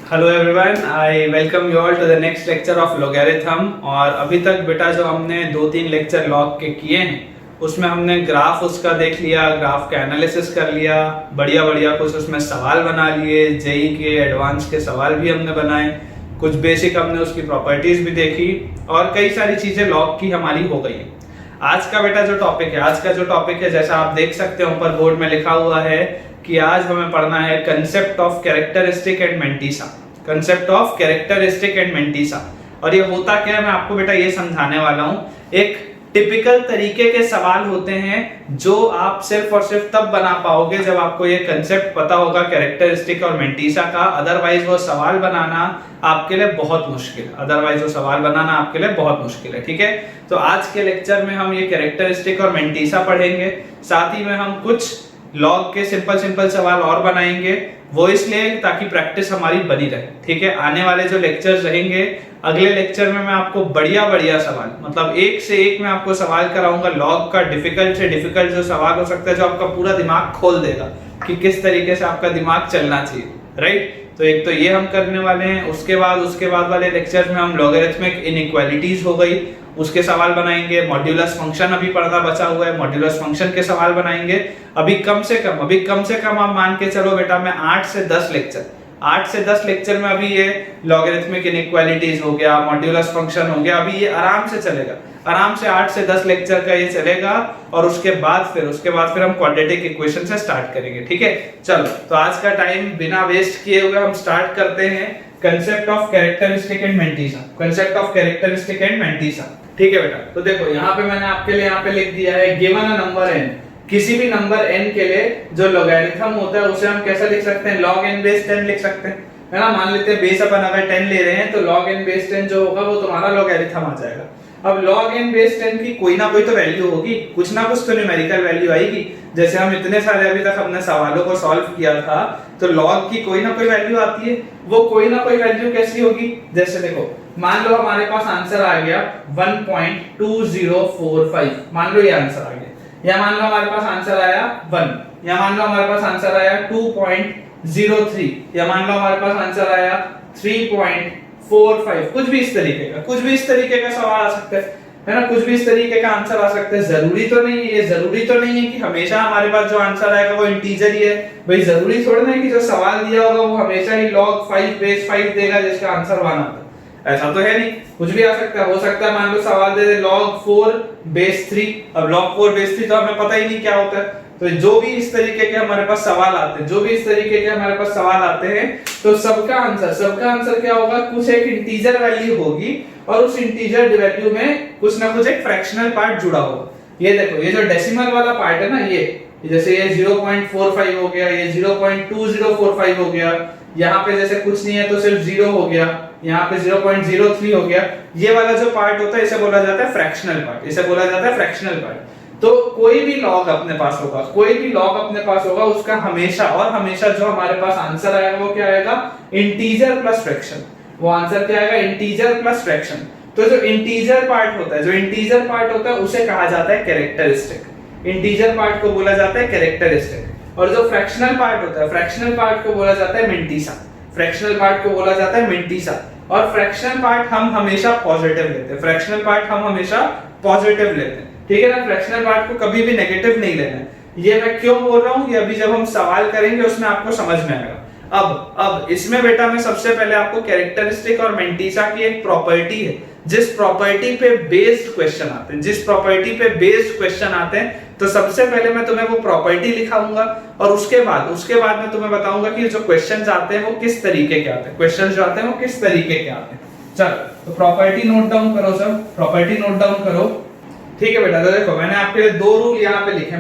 Hello everyone, I welcome you all to the next lecture of logarithm. और अभी तक बेटा जो हमने 2-3 लेक्चर लॉग के किए हैं उसमें हमने ग्राफ उसका देख लिया, ग्राफ का एनालिसिस कर लिया, बढ़िया बढ़िया कुछ उसमें सवाल बना लिए, जेई के एडवांस के सवाल भी हमने बनाए, कुछ बेसिक हमने उसकी प्रॉपर्टीज भी देखी और कई सारी चीज़ें लॉग की हमारी हो गई है। आज का बेटा जो टॉपिक है, आज का जो टॉपिक है जैसा आप देख सकते हो ऊपर बोर्ड में लिखा हुआ है कि आज हमें पढ़ना है concept of characteristic and mantissa. Concept of characteristic and mantissa. और ये होता क्या है मैं आपको बेटा ये समझाने वाला हूँ। एक टिपिकल तरीके के सवाल होते हैं जो आप सिर्फ और सिर्फ तब बना पाओगे जब आपको ये कंसेप्ट पता होगा कैरेक्टरिस्टिक और मेंटिसा का। अदरवाइज वो सवाल बनाना आपके लिए बहुत मुश्किल है, अदरवाइज वो सवाल बनाना आपके लिए बहुत मुश्किल है। ठीक है, तो आज के लेक्चर में हम ये कैरेक्टरिस्टिक और मेंटिसा पढ़ेंगे, साथ ही में हम कुछ लॉग के सिंपल सवाल और बनाएंगे। वो इसलिए ताकि प्रैक्टिस हमारी बनी रहे। ठीक है, आने वाले जो लेक्चर्स रहेंगे, अगले लेक्चर में मैं आपको बढ़िया बढ़िया सवाल, मतलब एक से एक मैं आपको सवाल कराऊंगा लॉग का। डिफिकल्ट से डिफिकल्ट जो सवाल हो सकता है जो आपका पूरा दिमाग खोल देगा कि किस तरीके से आपका दिमाग चलना चाहिए। राइट, तो एक तो ये हम करने वाले हैं। उसके बाद वाले लेक्चर्स में हम लॉगरिथमिक इनइक्वालिटीज हो गई उसके सवाल बनाएंगे। मॉड्यूलस फंक्शन अभी पढ़ना बचा हुआ है, मॉड्यूलस फंक्शन के सवाल बनाएंगे। अभी कम से कम आप मान के चलो बेटा मैं 8 से 10 लेक्चर में अभी ये लॉगरिथमिक इनइक्वालिटीज हो गया, मॉड्यूलस फंक्शन हो गया, अभी ये आराम से चलेगा। आराम से 8 से 10 लेक्चर का ये चलेगा और उसके बाद फिर हम क्वाड्रेटिक इक्वेशन से स्टार्ट करेंगे। ठीक है, चलो तो आज का टाइम बिना वेस्ट किए हुए हम स्टार्ट करते हैं concept of characteristic and mantissa. Concept of characteristic and mantissa. ठीक है बेटा, तो देखो यहाँ पे मैंने आपके लिए यहाँ पे लिख दिया है गिवन अ नंबर n। किसी भी नंबर n के लिए जो लॉगरिथम होता है उसे हम कैसे लिख सकते हैं? log n बेस 10 लिख सकते हैं, है ना। मान लेते हैं बेस अपन अगर 10 ले रहे हैं तो log n बेस 10 जो होगा वो तुम्हारा लॉगरिथम आ जाएगा। अब log n बेस 10 की कोई ना कोई तो वैल्यू होगी, कुछ ना कुछ तो न्यूमेरिकल वैल्यू आएगी। जैसे हम इतने सारे अभी तक हमने सवालों को सॉल्व किया था तो log की कोई ना कोई वैल्यू आती है। वो कोई ना कोई वैल्यू कैसी होगी? जैसे देखो मान लो हमारे पास आंसर आ गया 1.2045, मान लो ये आंसर आ गया, या मान लो हमारे पास आंसर आया 1, या मान लो हमारे पास आंसर आया 2.03, या मान लो हमारे पास आंसर आया 3.45। कुछ भी इस तरीके का सवाल आ सकता है ना, कुछ भी इस तरीके का आंसर आ सकता है। जरूरी तो नहीं है कि हमेशा हमारे पास जो आंसर आएगा वो इंटीजर ही है। भाई जरूरी थोड़ा ना है कि जो सवाल दिया होगा वो हमेशा ही log 5 बेस 5 देगा जिसका आंसर 1 आता है, ऐसा तो है नहीं। कुछ भी आ सकता है, हो सकता है मान लो सवाल दे दे log 4 बेस 3। अब log 4 बेस 3 तो हमें पता ही नहीं क्या होता है। तो जो भी इस तरीके के हमारे पास सवाल आते हैं तो सबका आंसर क्या होगा? कुछ एक इंटीजर वैल्यू होगी और उस इंटीजर वैल्यू में कुछ ना कुछ एक फ्रैक्शनल पार्ट जुड़ा होगा। ये देखो, ये जो डेसिमल वाला पार्ट है ना, ये जैसे ये 0.45 हो गया, ये 0.2045 हो गया, यहाँ पे जैसे कुछ नहीं है तो सिर्फ 0 हो गया, यहाँ पे 0.03 हो गया। ये वाला जो पार्ट होता है इसे बोला जाता है फ्रैक्शनल पार्ट। तो कोई भी लॉग अपने पास होगा उसका हमेशा जो हमारे पास आंसर आएगा वो क्या आएगा? Integer plus fraction. वो आंसर क्या आएगा? Integer plus fraction. तो जो इंटीजर पार्ट होता है उसे कहा जाता है कैरेक्टरिस्टिक। इंटीजर पार्ट को बोला जाता है कैरेक्टरिस्टिक, और जो फ्रैक्शनल पार्ट को बोला जाता है मेंटिसा। और फ्रैक्शनल पार्ट हम हमेशा पॉजिटिव लेते हैं। ठीक है ना, फ्रैक्शनल पार्ट को कभी भी नेगेटिव नहीं लेना है। ये मैं क्यों बोल रहा हूँ, ये अभी जब हम सवाल करेंगे उसमें आपको समझ में आएगा। अब इसमें बेटा मैं सबसे पहले आपको कैरेक्टरिस्टिक और मेंटिसा की एक प्रॉपर्टी है, जिस प्रॉपर्टी पे बेस्ड क्वेश्चन आते हैं तो सबसे पहले मैं तुम्हें वो प्रॉपर्टी लिखाऊंगा और उसके बाद मैं तुम्हें बताऊंगा कि जो क्वेश्चंस आते हैं वो किस तरीके के आते हैं। चलो तो प्रॉपर्टी नोट डाउन करो। ठीक है बेटा, तो देखो मैंने आपके लिए दो रूल यहाँ पे लिखे।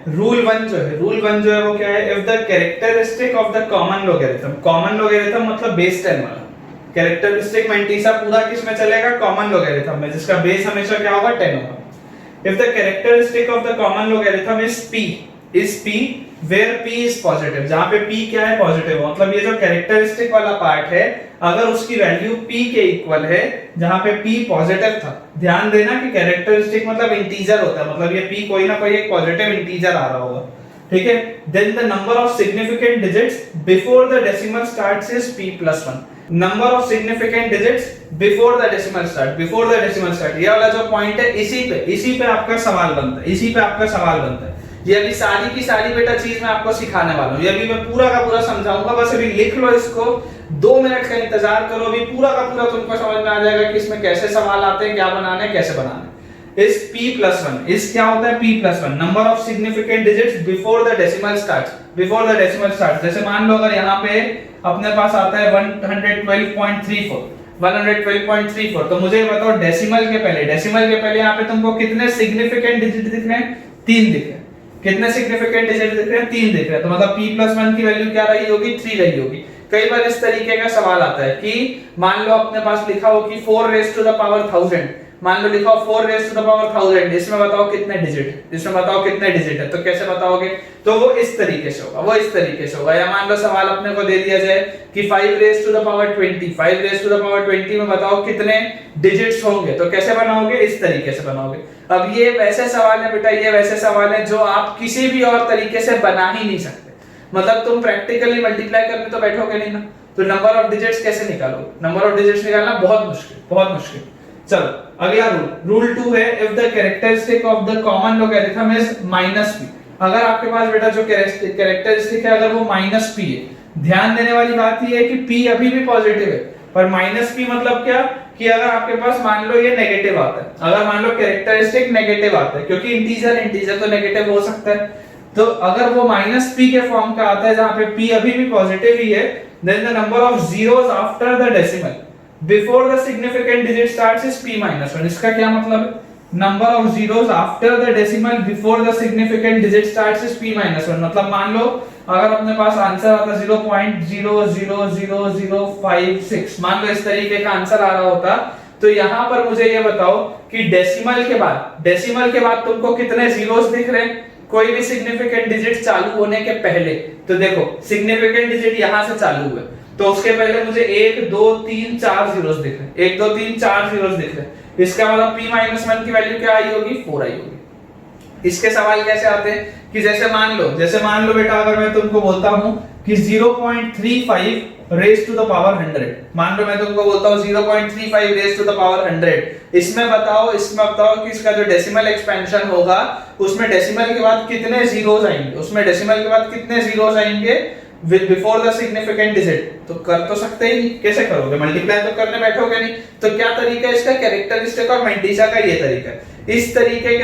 रूल 1 जो है वो क्या है? If the characteristic of the common logarithm मतलब बेस 10 वाला कैरेक्टरिस्टिक मेंटिसा पूरा किस में चलेगा? कॉमन लॉगरिथम में, जिसका बेस हमेशा क्या होगा? 10 होगा। If the characteristic of the common logarithm is p where p is positive, जहां पे p क्या है? पॉजिटिव। मतलब ये जो कैरेक्टरिस्टिक वाला पार्ट है अगर उसकी वैल्यू p के इक्वल है, जहां पे p पॉजिटिव था, ध्यान देना कि कैरेक्टरिस्टिक मतलब इंटीजर होता है, मतलब ये p कोई ना कोई एक पॉजिटिव इंटीजर आ रहा होगा। ठीक है। Then the number of significant digits before the decimal starts is p+1। Number of significant digits before the decimal start, ये वाला जो पॉइंट है इसी पे आपका सवाल बनता है। ये अभी सारी की सारी बेटा चीज मैं आपको सिखाने वाला हूँ, ये अभी मैं पूरा का पूरा समझाऊंगा, बस अभी लिख लो इसको, 2 मिनट का इंतजार करो, अभी पूरा का पूरा तुमको समझ में आ जाएगा कि इसमें कैसे सवाल आते हैं, क्या बनाना है, कैसे बनाना है। इस p+1 इस क्या होता है p+1 number of significant digits before the decimal start. जैसे मान लो अगर यहाँ पे अपने पास आता है 112.34, तो मुझे बताओ डेसिमल के पहले यहाँ पे तुमको कितने सिग्निफिकेंट डिजिट दिख रहे हैं? 3 दिख रहे हैं। कितने सिग्निफिकेंट डिजिट दिख रहे हैं? 3 दिख रहे हैं। तो मतलब p+1 की वैल्यू क्या रही होगी? 3 रही होगी। कई बार इस तरीके का सवाल आता है कि मान लो अपने पास लिखा हो कि 4 रेज़ टू द पावर 1000, मान लो लिखा हो 4 रेज़ टू द पावर 1000, इसमें बताओ कितने डिजिट है, तो कैसे बताओगे? तो वो इस तरीके से होगा, या मान लो सवाल अपने को दे दिया जाए कि 5 रेज़ टू द पावर 20 में बताओ कितने डिजिट्स होंगे, तो कैसे बनाओगे? इस तरीके से बनाओगे। अब ये वैसे सवाल है बेटा, ये वैसे सवाल है जो आप किसी भी और तरीके से बना ही नहीं सकते। मतलब तुम प्रैक्टिकली मल्टीप्लाई करने तो बैठोगे नहीं ना, तो नंबर ऑफ डिजिट्स कैसे निकालोगे? नंबर ऑफ डिजिट्स निकालना बहुत मुश्किल। चलो अगला रूल 2 है, if the characteristic of the common logarithm is -p। अगर आपके पास बेटा जो कैरेक्टरिस्टिक है अगर वो -p है, ध्यान देने वाली बात ये है कि p अभी भी पॉजिटिव है, पर -p मतलब क्या कि अगर आपके पास मान लो ये नेगेटिव आता है, अगर मान लो कैरेक्टरिस्टिक नेगेटिव आता है, क्योंकि इंटीजर तो नेगेटिव हो सकता है, तो अगर वो -p के फॉर्म का आता है जहां पे p अभी भी पॉजिटिव ही है, then the number of zeros after the decimal before the significant digit starts is p-1। इसका क्या मतलब है? Number of zeros after the decimal before the significant digit starts is p-1। मतलब मान लो अगर अपने पास आंसर आता 0.000056, मान लो इस तरीके का आंसर आ रहा होता, तो यहां पर मुझे ये बताओ कि डेसिमल के बाद तुमको कितने जीरोस दिख रहे हैं? कोई भी सिग्निफिकेंट डिजिट चालू होने के पहले, तो देखो सिग्निफिकेंट डिजिट यहां से चालू हुए, तो उसके पहले मुझे 1 2 3 4 जीरोस दिख रहे हैं, 1 2 3 4 जीरोस दिख रहे हैं। इसका मतलब p-1 की वैल्यू क्या आई होगी? 4 आई होगी। इसके सवाल कैसे आते हैं कि जैसे मान लो बेटा अगर मैं तुमको बोलता हूं कि 0.35 रेज़ टू द पावर 100, मान लो मैं तुमको बोलता हूं 0.35 रेज़ टू द पावर 100, इसमें बताओ कि इसका जो डेसिमल एक्सपेंशन होगा उसमें डेसिमल के बाद कितने जीरोस आएंगे with before the significant digit। तो कर तो सकते ही नहीं, कैसे करोगे? मल्टीप्लाई तो करने बैठोगे नहीं। तो क्या तरीका है इसका? कैरेक्टरिस्टिक और मेंटिसा का ये तरीका है। इस तरीके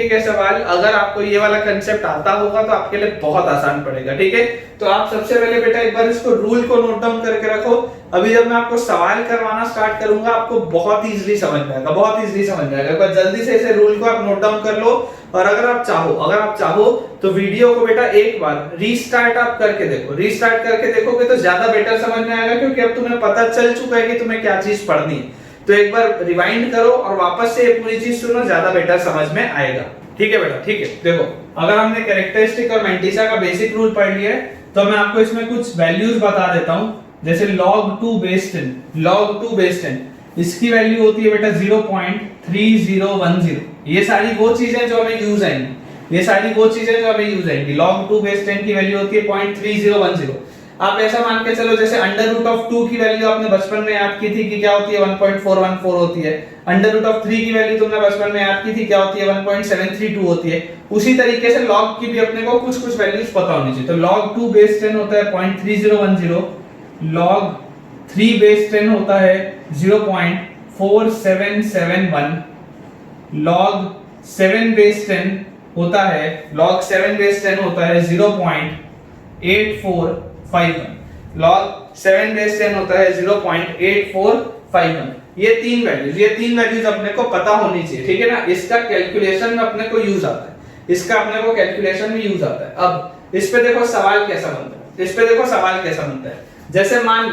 के सवाल अगर आपको ये वाला कंसेप्ट आता होगा तो आपके लिए बहुत आसान पड़ेगा, ठीक है। तो आप सबसे पहले बेटा एक बार इसको रूल को नोट डाउन करके रखो। अभी जब मैं आपको सवाल करवाना स्टार्ट करूंगा आपको बहुत इजीली समझ में आएगा। एक बार जल्दी से इसे रूल को आप नोट डाउन कर लो, और अगर आप चाहो तो वीडियो को बेटा एक बार रीस्टार्ट आप करके देखोगे तो ज्यादा बेटर समझ में आएगा, क्योंकि अब तुम्हें पता चल चुका है कि तुम्हें क्या चीज पढ़नी है। तो एक बार रिवाइंड करो और वापस से ये पूरी चीज सुनो, ज्यादा बेटर समझ में आएगा। ठीक है बेटा, ठीक है। देखो अगर हमने कैरेक्टरिस्टिक और मेंटिसा का बेसिक रूल पढ़ लिया है, तो मैं आपको इसमें कुछ वैल्यूज बता देता हूं। जैसे log2 बेस 10 इसकी वैल्यू होती है बेटा 0.3010। ये सारी वो चीजें जो हमें यूज आएंगी। log2 बेस 10 की वैल्यू होती है 0.3010। आप ऐसा मान के चलो जैसे √2 की वैल्यू आपने बचपन में याद की थी कि क्या होती है? 1.414 होती है। √3 की वैल्यू तुमने बचपन में याद की थी, क्या होती है? 1.732 होती है। उसी तरीके से log की भी अपने को कुछ वैल्यूज पता होनी चाहिए। तो log2 बेस 10 होता है 0.3010, log3 बेस 10 होता है 0.4771, log7 बेस 10 होता है 0.8451, log7 बेस 10 होता है 0.8451। ये तीन वैल्यूज अपने को पता होनी चाहिए, ठीक है ना। इसका कैलकुलेशन में अपने को यूज आता है। अब इस पे देखो सवाल कैसा बनता है। जैसे मान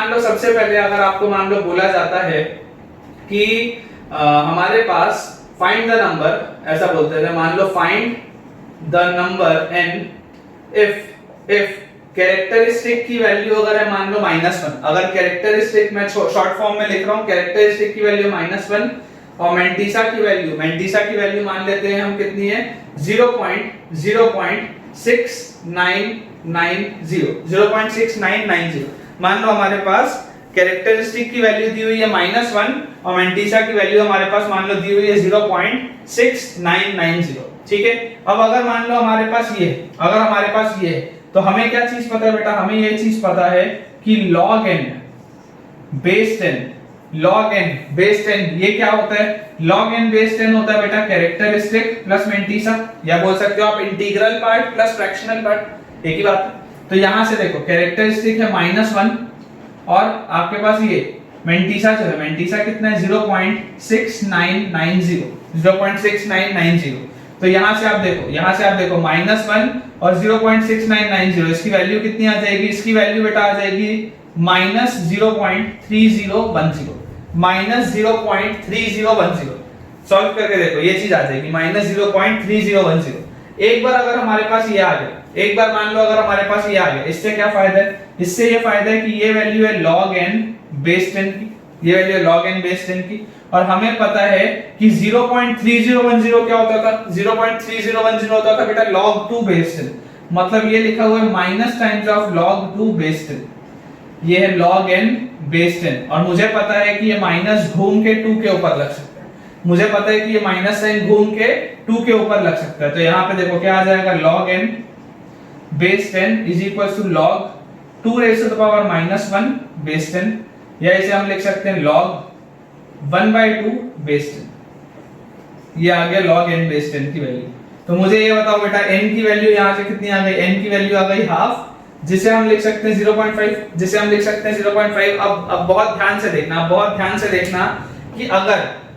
लो सबसे पहले अगर आपको मान लो बोला जाता है कि हमारे पास फाइंड द नंबर, ऐसा बोलते हैं, मान लो find the number n if characteristic की वैल्यू अगर है मान लो -1, अगर कैरेक्टरिस्टिक मैं शॉर्ट फॉर्म में लिख रहा हूं, कैरेक्टरिस्टिक की वैल्यू -1 और मेंटिसा की वैल्यू मान लेते हैं हम कितनी है 0.6990 मान लो हमारे पास कैरेक्टरिस्टिक की वैल्यू दी हुई है -1 और मेंटिसा की वैल्यू हमारे पास मान लो दी हुई है 0.6990। ठीक है, अब अगर मान लो हमारे पास ये है तो हमें क्या चीज पता है बेटा, हमें ये चीज पता है कि log n बेस 10 ये क्या होता है, log n बेस 10 होता है बेटा कैरेक्टरिस्टिक प्लस मेंटिसा, या बोल सकते हो आप integral part plus fractional part, एक ही बात है। तो यहां से देखो कैरेक्टरिस्टिक है -1 और आपके पास ये मेंटिसा जो है, मेंटिसा कितना है 0.6990। तो यहां से आप देखो -1 और 0.6990, इसकी वैल्यू कितनी आ जाएगी, इसकी वैल्यू बेटा आ जाएगी -0.3010। सॉल्व करके देखो ये चीज आ जाएगी -0.3010। एक बार अगर हमारे पास ये आ गया, एक बार मान लो अगर हमारे पास ये आ गया, इससे क्या फायदा है, इससे ये फायदा है कि ये वैल्यू है log n बेस 10 की, ये वैल्यू है log n बेस 10 की, और हमें पता है कि 0.3010 क्या होता था, 0.3010 होता था बेटा log 2 बेस 10, मतलब ये लिखा हुआ है minus times of log 2 base 10, ये है log n बेस 10, और मुझे पता है कि ये माइनस घूम के 2 के ऊपर लग सकता है, मुझे पता है कि ये माइनस साइन घूम के 2 के ऊपर लग सकता है। तो यहाँ पे देखो क्या आ जाएगा, log n base 10 is equals to log 2 raise to the power -1 base 10, या इसे हम लिख सकते हैं log 1/2 बेस 10। ये आ गया log n बेस 10 की वैल्यू। तो मुझे ये बताओ बेटा n की वैल्यू यहाँ से कितनी आ गई, n की वैल्यू आ गई हाफ, जिसे हम लिख सकते हैं 0.5, जिसे हम लिख सकते हैं 0.5। अब बहुत ध्यान से देखना कि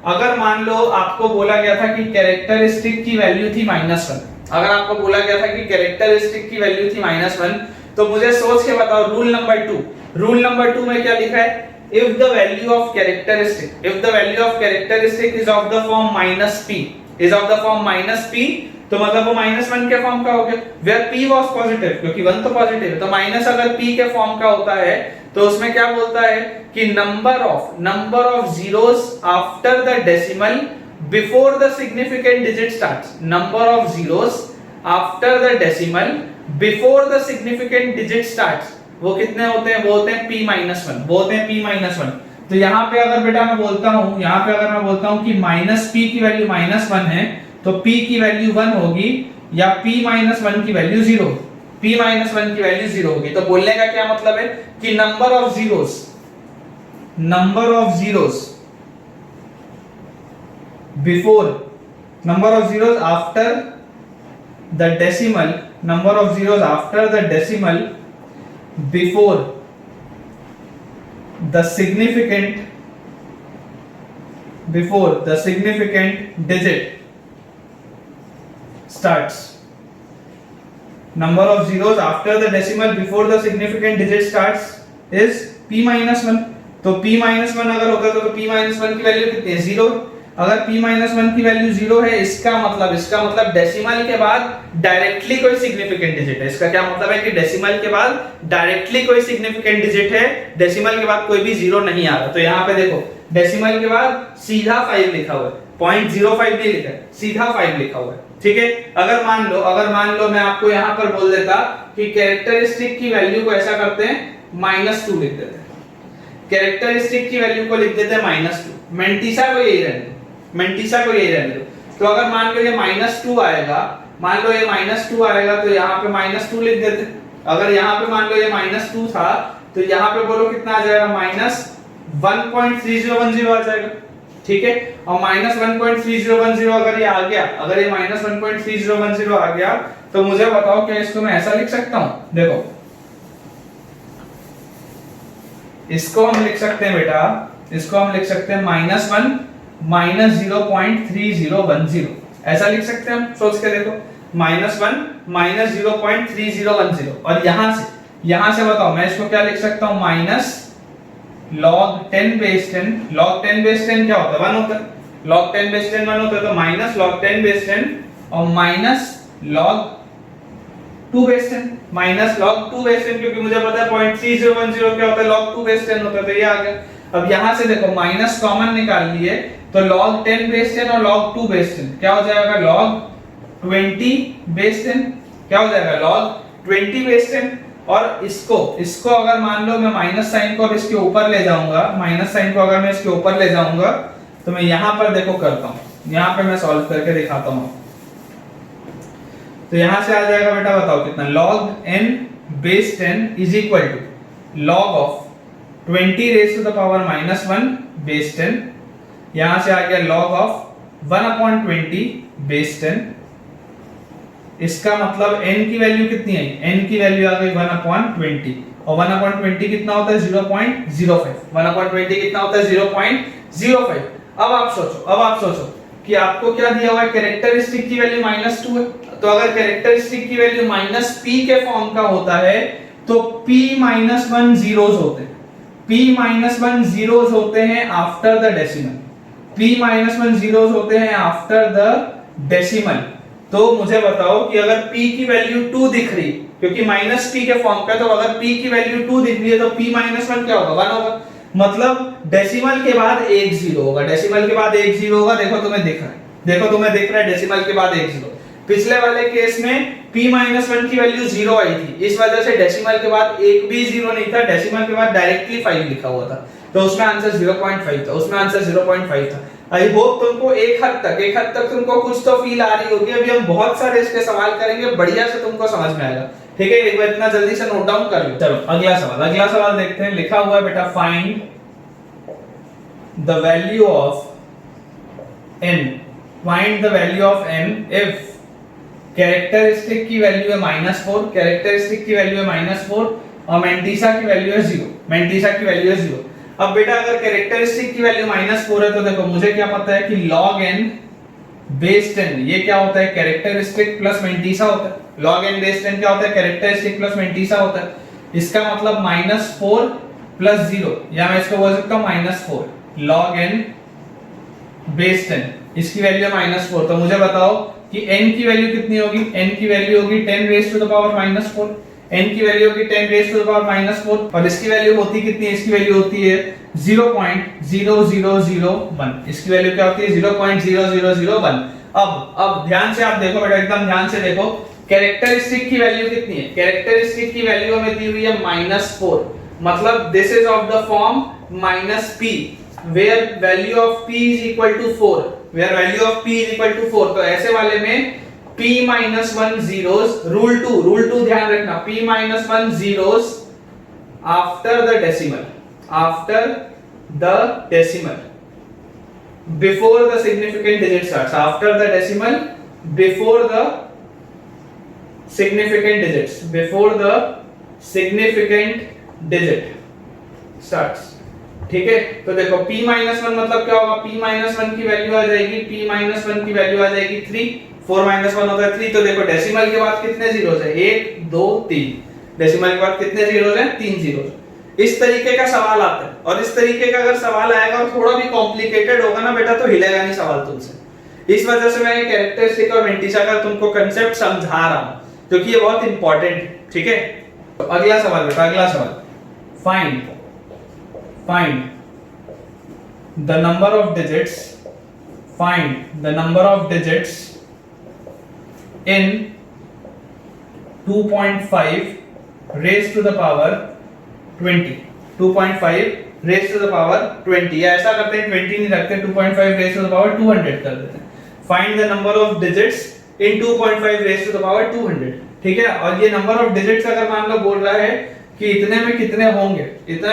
अगर मान लो आपको बोला गया था कि कैरेक्टरिस्टिक की वैल्यू थी -1, अगर आपको बोला गया था कि कैरेक्टरिस्टिक की वैल्यू थी -1, तो मुझे सोच के बताओ रूल नंबर 2 में क्या लिखा है, if the value of characteristic is of the form -p, तो मतलब वो -1 के फॉर्म का हो गया, where p was positive, क्योंकि 1 तो पॉजिटिव है, तो माइनस अगर p के फॉर्म का होता है तो उसमें क्या बोलता है कि number of zeros after the decimal before the significant digit starts, number of zeros after the decimal before the significant digit starts, वो कितने होते हैं, वो होते हैं p-1। तो यहाँ पे अगर बेटा मैं बोलता हूँ कि -p की वैल्यू -1 है, तो p की वैल्यू 1 होगी, या p-1 की वैल्यू 0 होगी। तो बोलने का क्या मतलब है कि number of zeros after the decimal, before the significant digit starts, number of zeros after the decimal before the significant digit starts is p-1। तो p-1 अगर होता तो p-1 की वैल्यू कितनी है, 0। अगर p-1 की वैल्यू 0 है, इसका मतलब डेसिमल के बाद डायरेक्टली कोई सिग्निफिकेंट डिजिट है। इसका क्या मतलब है कि डेसिमल के बाद डायरेक्टली कोई सिग्निफिकेंट डिजिट है, डेसिमल के बाद कोई भी 0 नहीं आ रहा। तो यहाँ पे देखो डेसिमल के बाद सीधा 5 लिखा हुआ है, 0.05 नहीं लिखा है, सीधा 5 लिखा हुआ है। ठीक है, अगर मान लो मैं आपको यहाँ पर बोल देता कि कैरेक्टरिस्टिक की वैल्यू को ऐसा करते हैं -2 लिख देते हैं, कैरेक्टरिस्टिक की वैल्यू को लिख देते हैं -2, मेंटिसा को यही रहने दो। तो अगर मान लो ये -2 आएगा, तो यहाँ पे -2 लिख देते। अगर यहाँ पे मान लो ये -2 था, तो यहाँ पे बोलो कितना आ जाएगा, -1.3010 आ जाएगा। ठीक है, और -1.3010 अगर ये आ गया, अगर ये -1.3010 आ गया, तो मुझे बताओ क्या इसको मैं ऐसा लिख सकता हूं, देखो इसको हम लिख सकते हैं बेटा, इसको हम लिख सकते हैं -1 -0.3010, ऐसा लिख सकते हैं हम, सोच के देखो -1 -0.3010। और यहां से बताओ मैं इसको क्या लिख सकता हूं, log 10 बेस 10 क्या होता है, 1 होता है, log 10 बेस 10 1 होता है, तो log 10 बेस 10 और log 2 बेस 10, log 2 बेस 10, क्योंकि मुझे पता है 0.3010 क्या होता है, log 2 बेस 10 होता है, तो ये आ गया। अब यहां से देखो माइनस कॉमन निकाल लिए, तो log 10 बेस 10 और log 2 बेस 10 क्या हो जाएगा, log 20 बेस 10 क्या हो जाएगा, log 20 बेस 10। और इसको अगर मान लो मैं माइनस साइन को अब इसके ऊपर ले जाऊंगा, माइनस साइन को अगर मैं इसके ऊपर ले जाऊंगा तो मैं यहां पर देखो करता हूं, यहां पे मैं सॉल्व करके दिखाता हूं। तो यहां से आ जाएगा बेटा, बताओ कितना, log n base 10 is equal to log of 20 raise to the power -1 base 10, यहां से आ गया log ऑफ 1/20 बेस 10। इसका मतलब n की वैल्यू कितनी आई, n की वैल्यू आ गई 1/20 और 1/20 कितना होता है 0.05, 1/20 कितना होता है 0.05। अब आप सोचो कि आपको क्या दिया हुआ है, कैरेक्टरिस्टिक की वैल्यू -2 है, तो अगर कैरेक्टरिस्टिक की वैल्यू -p के फॉर्म का होता है तो p -1 जीरोस होते हैं, p -1 जीरोस होते हैं after the decimal, p -1 zeros होते हैं आफ्टर द डेसिमल। तो मुझे बताओ कि अगर p की वैल्यू 2 दिख रही, क्योंकि -p के फॉर्म का, तो अगर p की वैल्यू 2 दिख रही है तो p -1 क्या होगा, 1 होगा, मतलब डेसिमल के बाद एक जीरो होगा, डेसिमल के बाद एक जीरो होगा। देखो तुम्हें दिख रहा है डेसिमल के बाद एक जीरो। पिछले वाले केस में p -1 की वैल्यू 0 आई थी, इस वजह से डेसिमल के बाद एक भी जीरो नहीं था, डेसिमल के बाद डायरेक्टली 5 लिखा हुआ था, तो उसमें आंसर 0.5 था, उसमें आंसर 0.5 था। आई होप तुमको एक हद तक तुमको कुछ तो फील आ रही होगी। अभी हम बहुत सारे इसके सवाल करेंगे, बढ़िया से तुमको समझ में आएगा, ठीक है। एक बार इतना जल्दी से नोट डाउन कर लो। चलो अगला सवाल देखते हैं। लिखा हुआ है बेटा, find the value of n if characteristic की वैल्यू है -4, कैरेक्टरिस्टिक की वैल्यू है -4 और मेंटिसा की वैल्यू है 0, अब बेटा अगर कैरेक्टरिस्टिक की वैल्यू -4 है तो देखो मुझे क्या पता है कि log n बेस 10 ये क्या होता है, कैरेक्टरिस्टिक प्लस मेंटिसा होता है। log n बेस 10 क्या होता है, कैरेक्टरिस्टिक प्लस मेंटिसा होता है। इसका मतलब -4 प्लस 0, या मैं इसको बोल सकता हूं -4 log n बेस 10, इसकी वैल्यू है -4। तो मुझे बताओ कि n की वैल्यू कितनी होगी, n की वैल्यू होगी 10 raise to the power -4, n की वैल्यू होगी 10 रेज़ टू द पावर -4 और इसकी वैल्यू होती कितनी है, इसकी वैल्यू होती है 0.0001, इसकी वैल्यू क्या होती है 0.0001। अब ध्यान से आप देखो बेटा, एकदम ध्यान से देखो, कैरेक्टरिस्टिक की वैल्यू कितनी है, कैरेक्टरिस्टिक की वैल्यू हमें दी हुई है -4, मतलब this is of the form -p where value of p is equal to 4, where value of p is equal to 4। तो ऐसे वाले में p -1 zeros, rule 2 ध्यान रखना, p -1 zeros after the decimal before the significant digit starts, after the decimal before the significant digit starts, ठीक है। तो देखो p -1 मतलब क्या होगा, p -1 की वैल्यू आ जाएगी, p -1 की वैल्यू आ जाएगी 3, 4 - 1 होता है 3। तो देखो डेसिमल के बाद कितने जीरोस है, 1 2 3, डेसिमल के बाद कितने जीरोस हैं, 3 जीरोस। इस तरीके का सवाल आता है, और इस तरीके का अगर सवाल आएगा और थोड़ा भी कॉम्प्लिकेटेड होगा ना बेटा तो हिलेगा नहीं सवाल तुमसे। इस वजह से मैं ये कैरेक्टरिस्टिक और मेंटिसा का तुमको कांसेप्ट समझा रहा हूं, क्योंकि ये बहुत इंपॉर्टेंट है, ठीक है। तो अगला सवाल बेटा, अगला सवाल, find the number of digits in 2.5 raised to the power 20, 2.5 raised to the power 20, या ऐसा करते हैं 20 नहीं रखते, 2.5 raised to the power 200 कर देते हैं। Find the number of digits in 2.5 raised to the power 200, ठीक है। और ये नंबर ऑफ डिजिट्स अगर मान लो बोल रहा है कि इतने में कितने होंगे, तो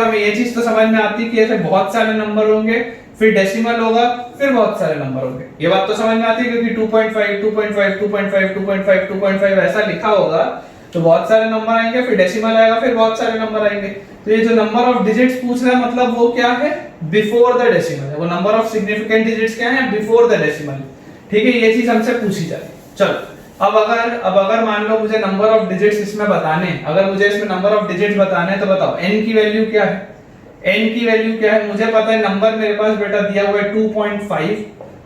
हमें ये चीज तो समझ में आती है कि ऐसे बहुत सारे नंबर होंगे, फिर डेसिमल होगा, फिर बहुत सारे नंबर होंगे, ये बात तो समझ में आती है, क्योंकि 2.5 ऐसा लिखा होगा तो बहुत सारे नंबर आएंगे, फिर डेसिमल आएगा, फिर बहुत सारे नंबर आएंगे। तो ये जो नंबर ऑफ डिजिट्स पूछ रहा है मतलब वो क्या है, बिफोर द डेसिमल है, वो नंबर ऑफ सिग्निफिकेंट डिजिट्स क्या है, बिफोर द डेसिमल, ठीक है। ये चीज हमसे पूछी जाती है। चलो अब अगर मान लो मुझे नंबर ऑफ डिजिट्स इसमें बताने, अगर मुझे इसमें नंबर ऑफ डिजिट्स बताने तो बताओ n की वैल्यू क्या है, मुझे पता है नंबर मेरे पास बेटा दिया हुआ है 2.5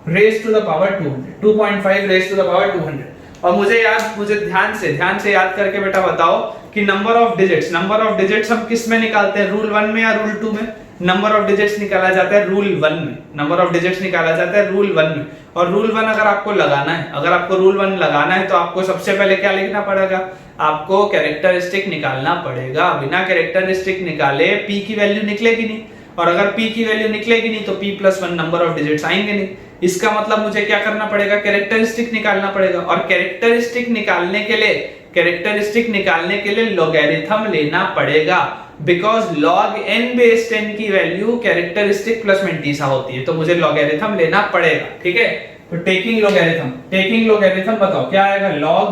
raise to the power 200, 2.5 raise to the power 200। और मुझे ध्यान से याद करके बेटा बताओ कि नंबर ऑफ डिजिट्स हम किस में निकालते हैं, रूल 1 में या रूल 2 में। नंबर ऑफ डिजिट्स निकाला जाता है रूल 1 में, नंबर ऑफ डिजिट्स निकाला जाता है रूल 1 में। और रूल 1 अगर आपको लगाना है, अगर आपको रूल 1 लगाना है तो आपको सबसे पहले क्या लिखना पड़ेगा, आपको कैरेक्टरिस्टिक निकालना पड़ेगा। बिना कैरेक्टरिस्टिक निकाले p की वैल्यू निकलेगी नहीं, और अगर p की वैल्यू निकलेगी नहीं तो p+1 नंबर ऑफ डिजिट्स आएंगे नहीं। इसका मतलब मुझे क्या करना पड़ेगा, कैरेक्टरिस्टिक निकालना पड़ेगा। और कैरेक्टरिस्टिक निकालने के लिए लॉगरिथम लेना पड़ेगा, बिकॉज log n बेस 10 की वैल्यू कैरेक्टरिस्टिक प्लस मेंटिसा होती है, तो मुझे लॉगरिथम लेना पड़ेगा। ठीक है, तो टेकिंग लॉगरिथम बताओ क्या आएगा, log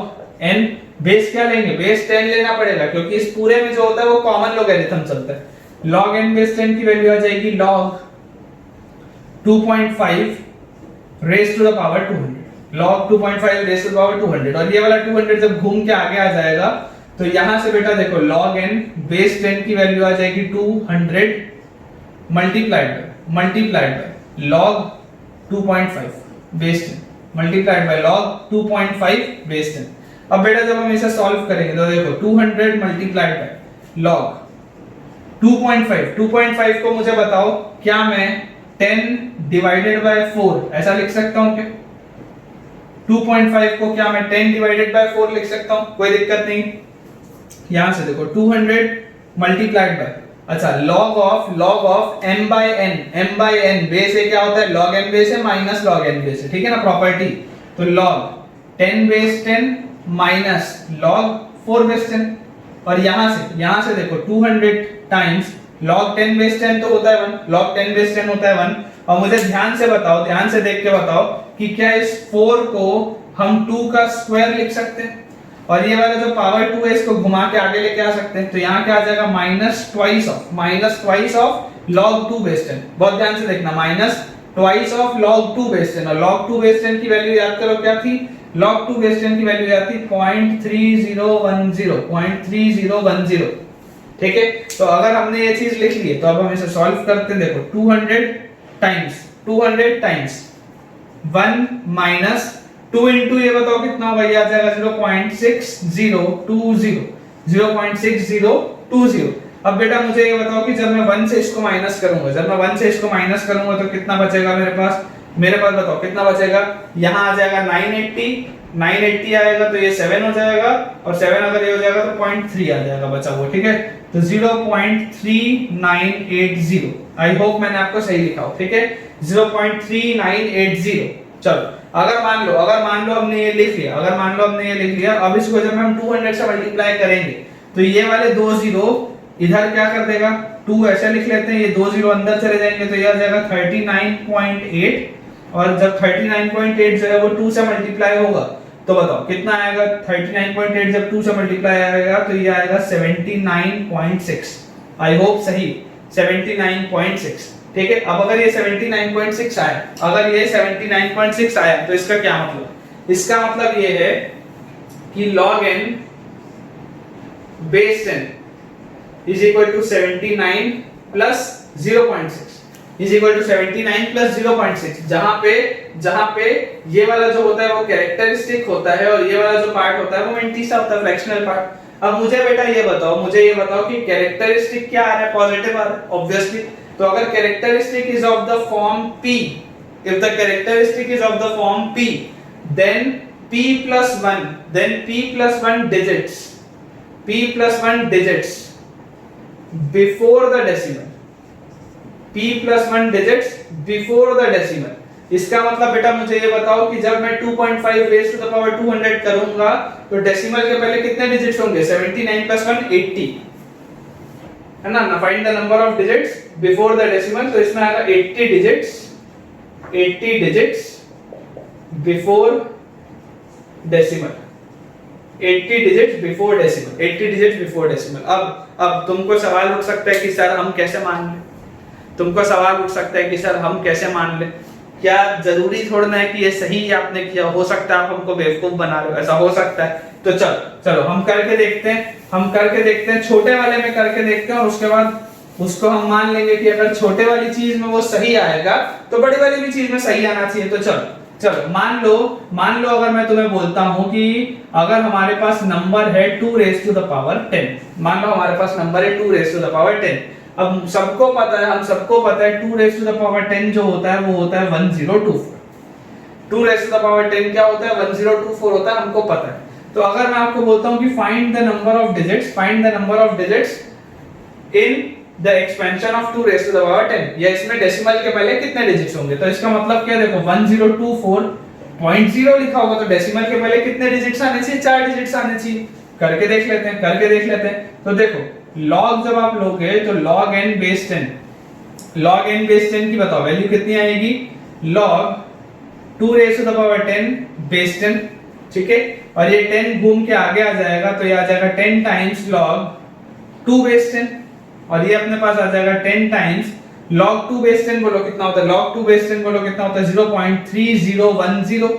n बेस क्या लेंगे, बेस 10 लेना पड़ेगा, क्योंकि इस पूरे में जो होता है वो कॉमन लॉगरिथम चलता है। log n बेस 10 की वैल्यू आ जाएगी log 2.5 raise to the power 200, log 2.5 raise to the power 200। और ये वाला 200 जब घूम के आगे आ जाएगा तो यहां से बेटा देखो log n बेस 10 की वैल्यू आ जाएगी 200 multiplied by log 2.5 base 10 multiplied by log 2.5 base 10। अब बेटा जब हम इसे सॉल्व करेंगे तो देखो 200 मल्टीप्लाइड बाय log 2.5 को मुझे बताओ क्या मैं 10 डिवाइडेड बाय 4 ऐसा लिख सकता हूं क्या? 2.5 को क्या मैं 10 डिवाइडेड बाय 4 लिख सकता हूं? कोई दिक्कत नहीं। यहां से देखो 200 मल्टीप्लाइड बाय, अच्छा log of m by n base है, क्या होता है log n बेस है माइनस log n बेस है, ठीक है ना प्रॉपर्टी। तो log 10 base 10 minus log 4 base 10। और यहां से देखो 200 टाइम्स log 10 बेस 10 तो होता है 1, log 10 बेस 10 होता है 1। और मुझे ध्यान से देख के बताओ कि क्या इस 4 को हम 2 का स्क्वायर लिख सकते हैं, और ये वाला जो पावर 2 है इसको घुमा के आगे लेके आ सकते हैं। तो यहाँ क्या आ जाएगा, minus twice of log 2 base 10। बहुत ध्यान से देखना, minus twice of log 2 base 10। और log 2 बेस 10 की वैल्यू याद करो क्या थी, log 2 बेस 10 की वैल्यू याद थी 0.3010। ठीक है, तो अगर हमने ये चीज लिख ली है तो अब हम इसे सॉल्व करते हैं। देखो 200 टाइम्स 1 माइनस 2 इंटू ये बताओ कितना होगा, ये आ जाएगा 0.6020। अब बेटा मुझे ये बताओ कि जब मैं 1 से इसको माइनस करूंगा तो कितना बचेगा मेरे पास बताओ कितना बचेगा। यहाँ आ जाएगा 980 आएगा तो ये 7 हो जाएगा, और 7 अगर ये हो जाएगा तो 0.3 आ जाएगा बचा हुआ। ठीक है, तो 0.3980। आई होप मैंने आपको सही लिखा हो। ठीक है, 0.3980। चलो अगर मान लो हमने ये लिख लिया, अब इसको जब हम 200 से मल्टीप्लाई करेंगे तो ये वाले 2 जीरो इधर क्या कर देगा, 2 ऐसे लिख लेते हैं, ये 2 जीरो अंदर चले जाएंगे तो ये आ जाएगा 39.8। और जब 39.8 जो है वो 2 से मल्टीप्लाई होगा तो बताओ कितना आएगा, 39.8 जब 2 से मल्टीप्लाई आएगा तो ये आएगा 79.6। आई होप सही, 79.6। ठीक है, अब अगर ये 79.6 आया, तो इसका क्या मतलब, इसका मतलब ये है कि log n base 10 is equal to 79 plus 0.6 is equal to 79 plus 0.6। जहां पे ये वाला जो होता है वो कैरेक्टरिस्टिक होता है और ये वाला जो पार्ट होता है वो मेंटिसा होता है, फ्रैक्शनल पार्ट। अब मुझे बेटा ये बताओ कि कैरेक्टरिस्टिक क्या आ रहा है, पॉजिटिव आ रहा है ऑब्वियसली। तो अगर characteristic is of the form p, if the characteristic is of the form p, then p plus 1 digits before the decimal, इसका मतलब बेटा मुझे ये बताओ कि जब मैं 2.5 रेज़ टू द पावर 200 करूंगा तो डेसिमल के पहले कितने डिजिट्स होंगे, 79 plus 1 80 है ना। Find the number of digits before the decimal, तो इसमें आएगा 80 डिजिट्स बिफोर डेसिमल। अब तुमको सवाल उठ सकता है कि सर हम कैसे मान ले, क्या जरूरी थोड़ा है कि ये सही आपने किया, हो सकता है आप हमको बेवकूफ बना रहे हो, ऐसा हो सकता है। तो चलो हम करके देखते हैं, छोटे वाले में करके देखते हैं, और उसके बाद उसको हम मान लेंगे कि अगर छोटे वाली चीज में वो सही आएगा तो बड़ी वाली भी चीज में सही आना चाहिए। तो चलो मान लो अगर मैं तुम्हें बोलता हूं कि अगर हमारे पास नंबर है 2 रेज़ टू द पावर 10, मान लो हमारे पास नंबर है 2 रेज़ टू द पावर 10। अब सबको पता है, हम सबको पता है 2 रेज़ टू द पावर 10 जो होता है वो होता है 1024। 2 रेज़ टू द पावर 10 क्या होता है? 1024 होता है, हमको पता है। तो अगर मैं आपको बोलता हूं कि find the number of digits, find the number of digits in the expansion of 2 raise to the power 10, या इसमें डेसिमल के पहले कितने डिजिट्स होंगे, तो इसका मतलब क्या, देखो 1024.0 लिखा होगा तो डेसिमल के पहले कितने डिजिट्स आने चाहिए? 4 डिजिट्स आने चाहिए। करके देख लेते हैं, करके देख लेते हैं। तो देखो log जब आप लोगे तो log n base 10, log n base 10 की बताओ वैल्यू कितनी आएगी? log 2 raise to the power 10 base 10, ठीक है। और ये 10 घूम के आगे आ जाएगा तो ये आ जाएगा 10 टाइम्स log 2 बेस 10, और ये अपने पास आ जाएगा 10 टाइम्स log 2 बेस 10। बोलो कितना होता है? log 2 बेस 10 बोलो कितना होता है? 0.3010,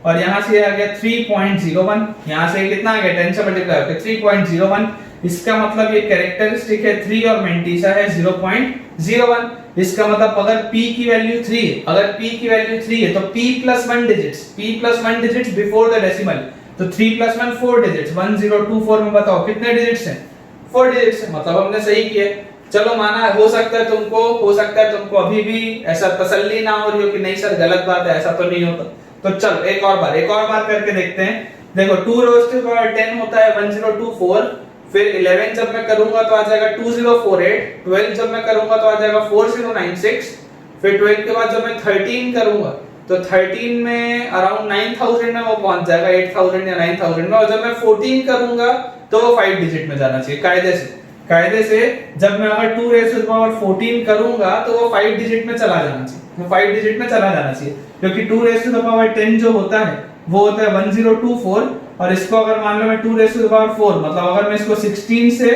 और यहां से आ गया 3.01, यहां से कितना आ गया? 10 से मल्टीप्लाई करके 3.01। इसका मतलब ये कैरेक्टरिस्टिक है 3 और मेंटिसा है 0.01। इसका मतलब अगर p की वैल्यू 3 है, अगर p की वैल्यू 3 है तो p + 1 digits, p + 1 digits before the decimal, तो 3 + 1 4 डिजिट्स। 1024 में बताओ कितने डिजिट्स हैं? 4 डिजिट्स है, मतलब हमने सही किया। चलो माना, हो सकता है तुमको अभी भी ऐसा तसल्ली ना हो रही हो कि नहीं सर गलत बात है, ऐसा तो नहीं होता। तो चलो एक और बार करके देखते हैं। देखो 2 रेज़ टू द पावर 10 होता है 1024, फिर 11 जब मैं करूंगा तो आ जाएगा 2048, 12 जब मैं करूंगा तो आ जाएगा 4096, फिर 12 के बाद जब मैं 13 करूंगा तो 13 में अराउंड 9000 में वो पहुंच जाएगा, 8000 या 9000 में। और जब मैं 14 करूंगा तो वो 5 डिजिट में जाना चाहिए कायदे से। जब मैं अगर 2 रेज़ टू द पावर 14 करूंगा तो वो 5 डिजिट में चला जाना चाहिए, वो 5 डिजिट में चला जाना चाहिए, क्योंकि 2 रेज़ टू द पावर 10 जो होता है वो होता है 1024, और इसको अगर मान लो मैं 2 रेज़ टू द पावर 4, मतलब अगर मैं इसको 16 से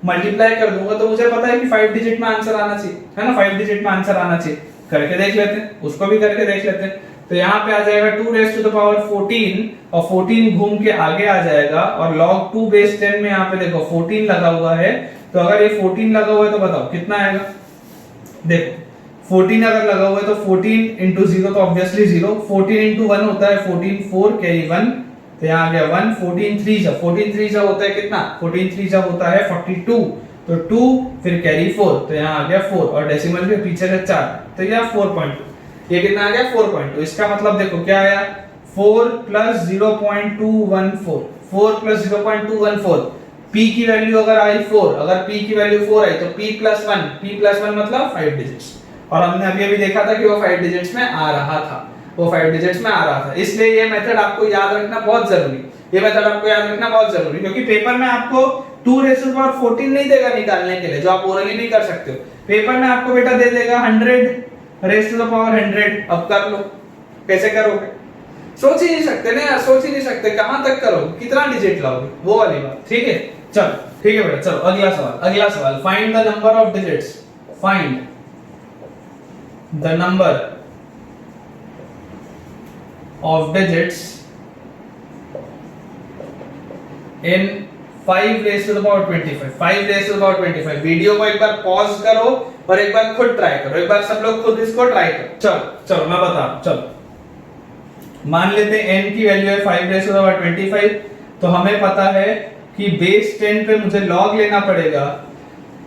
मल्टीप्लाई कर दूंगा तो मुझे पता है कि 5 डिजिट में आंसर आना चाहिए, है ना, 5 डिजिट में आंसर आना चाहिए। करके देख लेते हैं, उसको भी करके देख लेते हैं। तो यहाँ पे आ जाएगा 2 रेज़ टू द पावर 14, और 14 घूम के आगे आ जाएगा, और log 2 बेस 10 में यहाँ पे देखो 14 लगा हुआ है, तो अगर ये 14 लगा हुआ है तो बताओ कितना आएगा? देखो 14 अगर लगा हुआ है तो 14 into 0 तो ऑब्वियसली 0, 14 into 1 होता है 14, 4 कैरी 1, तो यहाँ आ गया 1, 14 3 जा होता है कितना? 14 3 जा होता है 42, तो 2 फिर कैरी 4, तो यहाँ आ गया 4, और डेसिमल के पीछे है 4, तो यहाँ 4.2, ये कितना आ गया? 4.2। इसका मतलब देखो क्या आया? 4 + 0.214, 4 + 0.214। p की वैल्यू अगर आई 4, अगर p की वैल्यू 4 आई तो p + 1 मतलब 5 डिजिट्स, और हमने अभी देखा था कि वो 5 डिजिट्स में आ रहा था, वो 5 डिजिट्स में आ रहा था। इसलिए ये मेथड आपको याद रखना बहुत जरूरी, क्योंकि पेपर में आपको 2 रेज़ टू द पावर 14 नहीं देगा निकालने के लिए, जो आप ओरली नहीं कर सकते हो। पेपर में आपको बेटा दे देगा 100 रेज़ टू द पावर 100। अब कर लो, कैसे करोगे? सोच ही नहीं सकते ना यार, सोच ही नहीं सकते, कहां तक करोगे, कितना डिजिट लाओगे, वो वाली बात। ठीक है, चलो ठीक है बेटा, चलो अगला सवाल। Find the number of digits, find the number of digits in 5 raise to the power 25, 5 raise to the power 25। Video को एक बार पॉज करो और एक बार खुद ट्राई करो, एक बार सब लोग खुद इसको ट्राई करो। चलो मैं बता रहा हूं। चलो मान लेते हैं n की वैल्यू है 5 रेज़ टू द पावर 25, तो हमें पता है कि बेस 10 पे मुझे log लेना पड़ेगा,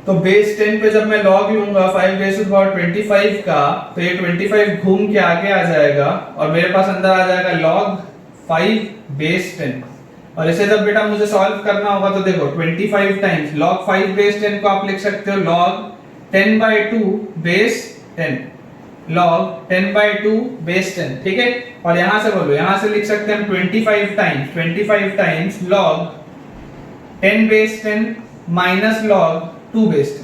तो बेस 10 पे जब मैं log लूंगा 5 रेज़ टू द पावर 25 का, तो ये 25 घूम के आगे आ जाएगा, और मेरे पास अंदर आ जाएगा log 5 बेस 10। और इसे जब बेटा मुझे सॉल्व करना होगा तो देखो 25 टाइम्स log 5 बेस 10 को आप लिख सकते हो log 10/2 बेस 10, log 10/2 बेस 10, ठीक है। और यहां से बोलो, यहां से लिख सकते हैं 25 times log 10 base 10 minus log 2 base 10,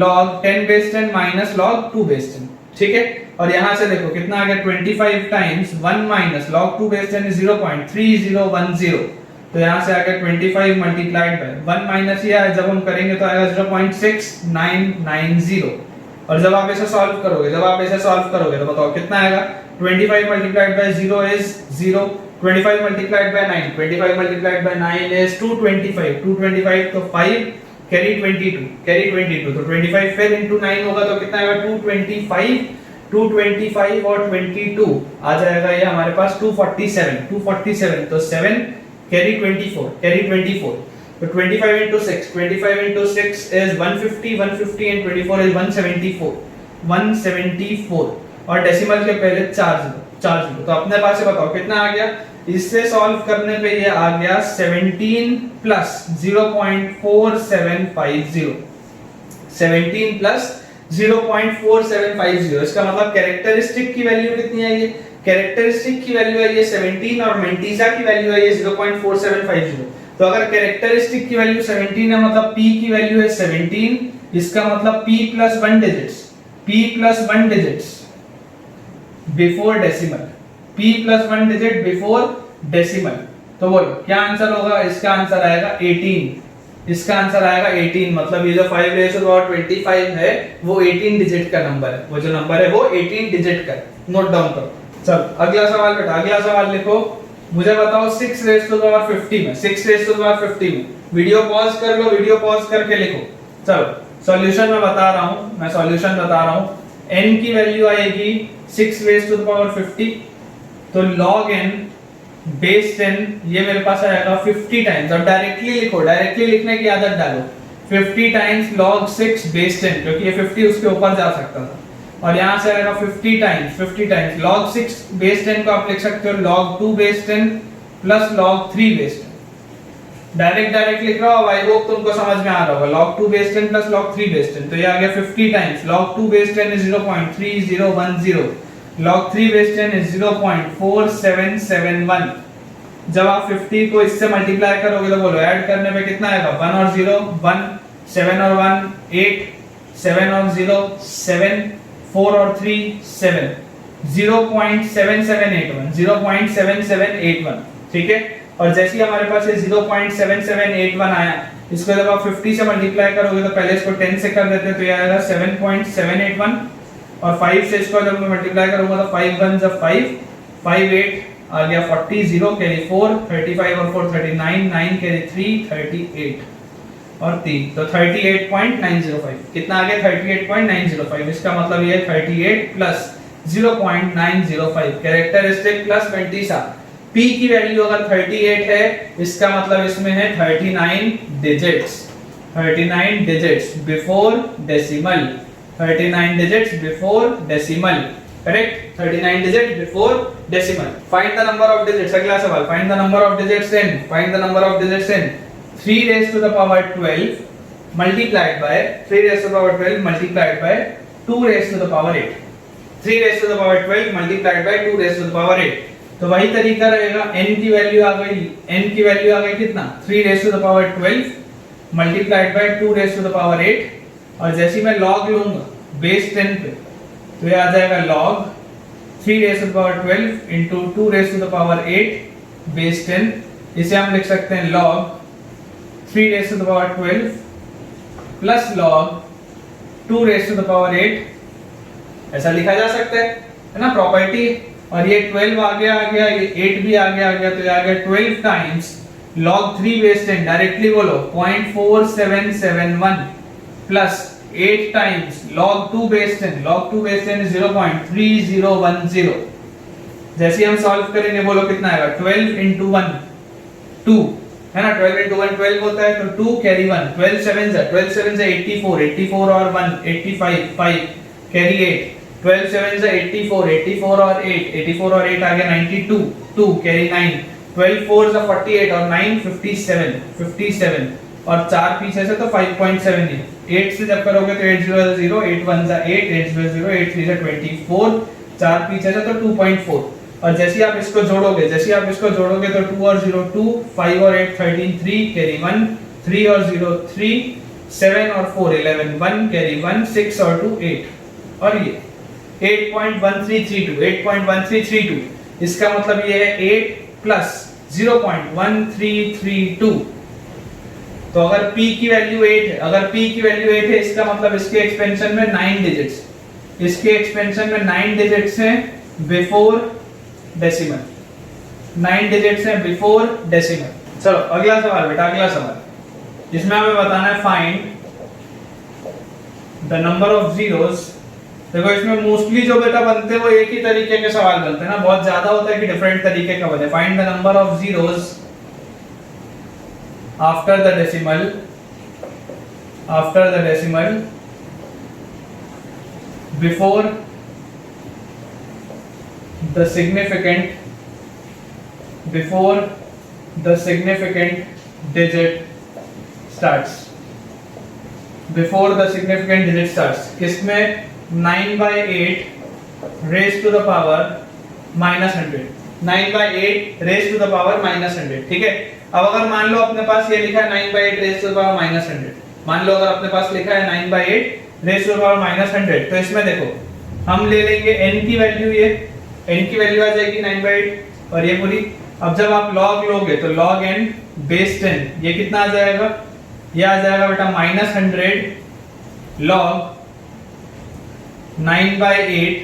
log 10 base 10 minus log 2 base 10, ठीक है। और यहां से देखो कितना आ गया 25 times 1 minus log 2 base 10 is 0.3010, तो यहां से आ गया 25 मल्टीप्लाइड बाय 1 माइनस ये है, जब हम करेंगे तो आएगा 0.6990। और जब आप इसे सॉल्व करोगे तो बताओ कितना आएगा? 25 multiplied by 0 is 0, 25 multiplied by 9, 25 multiplied by 9 is 225, 225 तो 5 कैरी 22, तो 25 फिर into 9 होगा तो कितना आएगा? 225 और 22 आ जाएगा ये हमारे पास 247, तो 7 कैरी 24, तो 25 into 6, 25 into 6 is 150, 150 and 24 is 174, 174 और डेसिमल के पहले 4 जीरो। तो अपने पास से बताओ कितना आ गया। इससे सॉल्व करने पे ये आ गया 17 प्लस 0.4750, 17 प्लस 0.4750। इसका मतलब कैरेक्टरिस्टिक की वैल्यू कितनी है ये, कैरेक्टरिस्टिक की वैल्यू है ये 17 और मेंटिसा की वैल्यू है ये 0.4750। तो अगर कैरेक्टरिस्टिक की वैल्यू 17 है मतलब p की वैल्यू है 17, इसका मतलब p plus 1 digits, p plus 1 digits before decimal, p plus 1 digit before decimal. तो बोलो क्या आंसर होगा, इसका आंसर आएगा 18, इसका आंसर आएगा 18। मतलब ये जो 5 रेज़ टू द पावर 25 है वो 18 डिजिट का नंबर है, वो जो नंबर है वो 18 डिजिट का। नोट डाउन करो। चल अगला सवाल बेटा, अगला सवाल लिखो। मुझे बताओ 6 रेज़ टू द पावर 50 में, 6 रेज़ टू द पावर 50 में, वीडियो पॉज कर लो, वीडियो पॉज करके लिखो। चलो सॉल्यूशन मैं बता रहा हूं, मैं सॉल्यूशन बता रहा हूं। n की वैल्यू आएगी 6 रेज़ टू द पावर 50, तो log n बेस 10 ये मेरे पास आएगा 50 टाइम्स। अब डायरेक्टली लिखो, डायरेक्टली लिखने की आदत डालो। 50 टाइम्स log 6 बेस 10, क्योंकि ये 50 उसके ऊपर जा सकता था, और यहाँ से आएगा 50 टाइम्स log 6 बेस 10 को आप लिख सकते हो log 2 base 10 plus log 3 base 10। Direct लिख रहा हूँ, आई होप तुमको समझ में आ रहा होगा। log 2 base 10 plus log 3 base 10, तो ये आ गया 50 times log 2 base 10 is 0.3010, log 3 base 10 is 0.4771। जब आप 50 को इससे मल्टीप्लाई करोगे तो बोलो ऐड करने पे कितना आएगा, 1 और 0 1, 7 और 1 8, 7 और 0 7, 4 और 3 7, 0.7781, 0.7781। ठीक है, और जैसे ही हमारे पास ये 0.7781 आया, इसको जब आप 50 से मल्टीप्लाई करोगे तो पहले इसको 10 से कर देते हैं, तो ये आएगा 7.781, और 5 से इसको जब मैं मल्टीप्लाई करूंगा तो 5 1 जब 5 5 8 आ गया 40, 0 कैरी 4, 35 और 4 39, 9 कैरी 3 38 और 3, तो 38.905। कितना आ गया, 38.905। इसका मतलब ये 38 plus 0.905 characteristic plus mantissa. p की वैल्यू अगर 38 है, इसका मतलब इसमें है 39 digits, 39 digits before decimal, 39 digits before decimal, correct, 39 digit before decimal. Find the number of digits. अगला सवाल, find the number of digits in, find the number of digits in 3 raised to the power 12 multiplied by 3 raised to the power 12 multiplied by 2 raised to the power 8, 3 raised to the power 12 multiplied by 2 raised to the power 8। तो वही तरीका रहेगा, n की value आ गई, n की value आ गई कितना, 3 raised to the power 12 multiplied by 2 raised to the power 8, और जैसे मैं log लूंगा बेस 10 पे तो ये आ जाएगा log 3 raised to the power 12 into 2 raised to the power 8 base 10। इसे हम लिख सकते हैं log 3 raised to the power 12 plus log 2 raised to the power 8, ऐसा लिखा जा सकता है ना, प्रॉपर्टी। और ये 12 आ गया, ये 8 भी आ गया, तो ये आ गया 12 टाइम्स log 3 बेस 10, डायरेक्टली बोलो 0.4771 plus 8 times log 2 base 10, log 2 base 10 is 0.3010। जैसे हम सॉल्व करेंगे बोलो कितना आएगा, 12 into 1 2 है ना, 12 into 1 12 होता है, तो 2 कैरी 1, 12 7 जा 84, 84 और 1 85, 5 कैरी 8, 12 7 जा 84 और 8 84 और 8 आ गया 92, 2 कैरी 9, 12 4 जा 48 और 9 57 और 4 पीछे से तो 5.7 है। 8 से जब करोगे तो 8 0 0, 8 1 जा 8 8 0 0, 8 3 जा 24, 4 पीछे से तो 2.4, और जैसे आप इसको जोड़ोगे तो 2 और 0 2, 5 और 8 13 3 कैरी 1, 3 और 0 3, 7 और 4 11 1 कैरी 1, 6 और 2 8, और ये 8.1332, इसका मतलब ये है 8 प्लस 0.1332। तो अगर p की वैल्यू 8 है, इसका मतलब इसके एक्सपेंशन में 9 डिजिट्स, इसके एक्सपेंशन में 9 डिजिट्स हैं बिफोर डेसिमल, 9 डिजिट्स हैं बिफोर डेसिमल। चलो अगला सवाल बेटा, अगला सवाल जिसमें हमें बताना है find the number of zeros. देखो इसमें मोस्टली जो बेटा बनते हैं वो एक ही तरीके के सवाल बनते हैं ना, बहुत ज्यादा होता है कि डिफरेंट तरीके का बने। Find the number of zeros after the decimal, before the significant digit starts. Before the significant digit starts. किसमें 9/8 raised to the power -100. 9/8 raised to the power -100. ठीक है। अब अगर मान लो अपने पास ये लिखा है 9/8 raised to the power -100, मान लो अगर अपने पास लिखा है 9/8 raised to the power -100, तो इसमें देखो हम ले लेंगे n की वैल्यू, ये n की वैल्यू आ जाएगी 9/8 और ये पूरी। अब जब आप log लोगे तो log n base 10, ये कितना आ जाएगा, ये आ जाएगा बेटा -100 log 9/8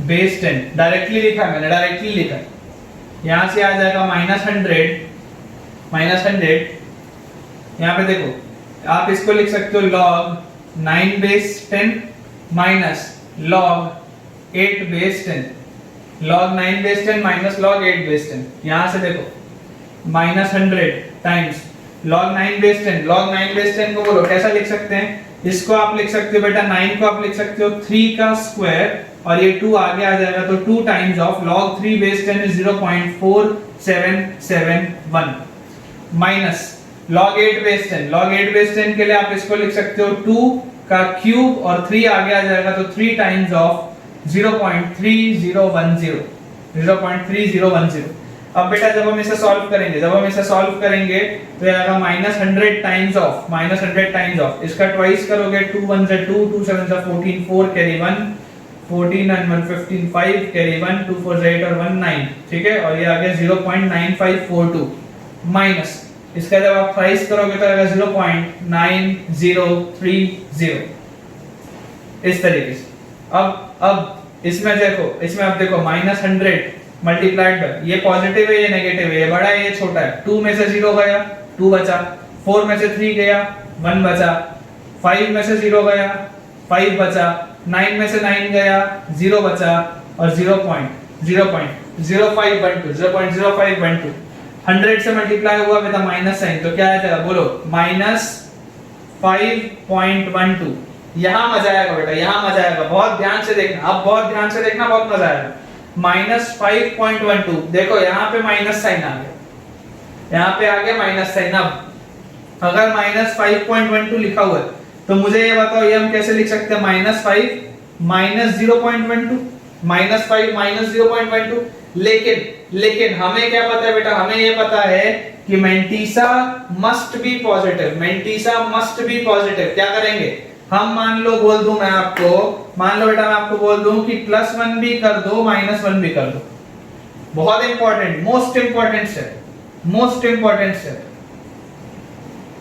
base 10। डायरेक्टली लिखा है मैंने, डायरेक्टली लिखा है। यहां से आ जाएगा -100 यहाँ पे देखो आप इसको लिख सकते हो log 9 base 10 minus log 8 base 10, log 9 base 10 minus log 8 base 10। यहां से देखो -100 times log 9 base 10। log 9 base 10 को बोलो कैसा लिख सकते हैं, इसको आप लिख सकते हो बेटा 9 को आप लिख सकते हो 3 का स्क्वायर और ये 2 आगे आ जाएगा, तो 2 times of log 3 base 10 is 0.4771 minus log 8 base 10। log 8 base 10 के लिए आप इसको लिख सकते हो 2 का क्यूब और 3 आगे आ जाएगा, तो 3 टाइम्स ऑफ 0.3010। अब बेटा जब हम इसे सॉल्व करेंगे तो ये आएगा -100 टाइम्स ऑफ इसका ट्वाइस करोगे 2 1 से 2 2 7 से 14 4 कैरी 1 14 and 1 15 5 कैरी 1 2 4 से 8 और 1 9। ठीक है, और ये आ गया 0.9542 माइनस इसका जब आप ट्वाइस करोगे तो आएगा 0.9030 इस तरीके से। अब इसमें आप देखो -100 मल्टीप्लाइड बाय, ये पॉजिटिव है ये नेगेटिव है, ये बड़ा है ये छोटा है। 2 में से 0 गया 2 बचा, 4 में से 3 गया 1 बचा, 5 में से 0 गया 5 बचा, 9 में से 9 गया 0 बचा और 0.0512 100 से मल्टीप्लाई हुआ विद माइनस साइन, तो क्या आ जाएगा बोलो -5.12। यहां मजा आएगा बेटा, यहां मजा आएगा, बहुत ध्यान से देखना, अब बहुत ध्यान से देखना, बहुत मजा आएगा। -5.12 देखो यहाँ पे माइनस साइन आ गया, यहाँ पे आ गया माइनस साइन। अब अगर -5.12 लिखा हुआ है तो मुझे ये बताओ ये हम कैसे लिख सकते हैं, -5 -0.12 -5 लेकिन हमें क्या पता है बेटा, हमें ये पता है कि मेंटीसा मस्ट बी पॉजिटिव, क्या करेंगे हम, मान लो बोल दूं मैं आपको, मान लो बेटा मैं आपको बोल दूं कि +1 भी कर दो -1 भी कर दो। बहुत इंपॉर्टेंट, मोस्ट इंपॉर्टेंट स्टेप।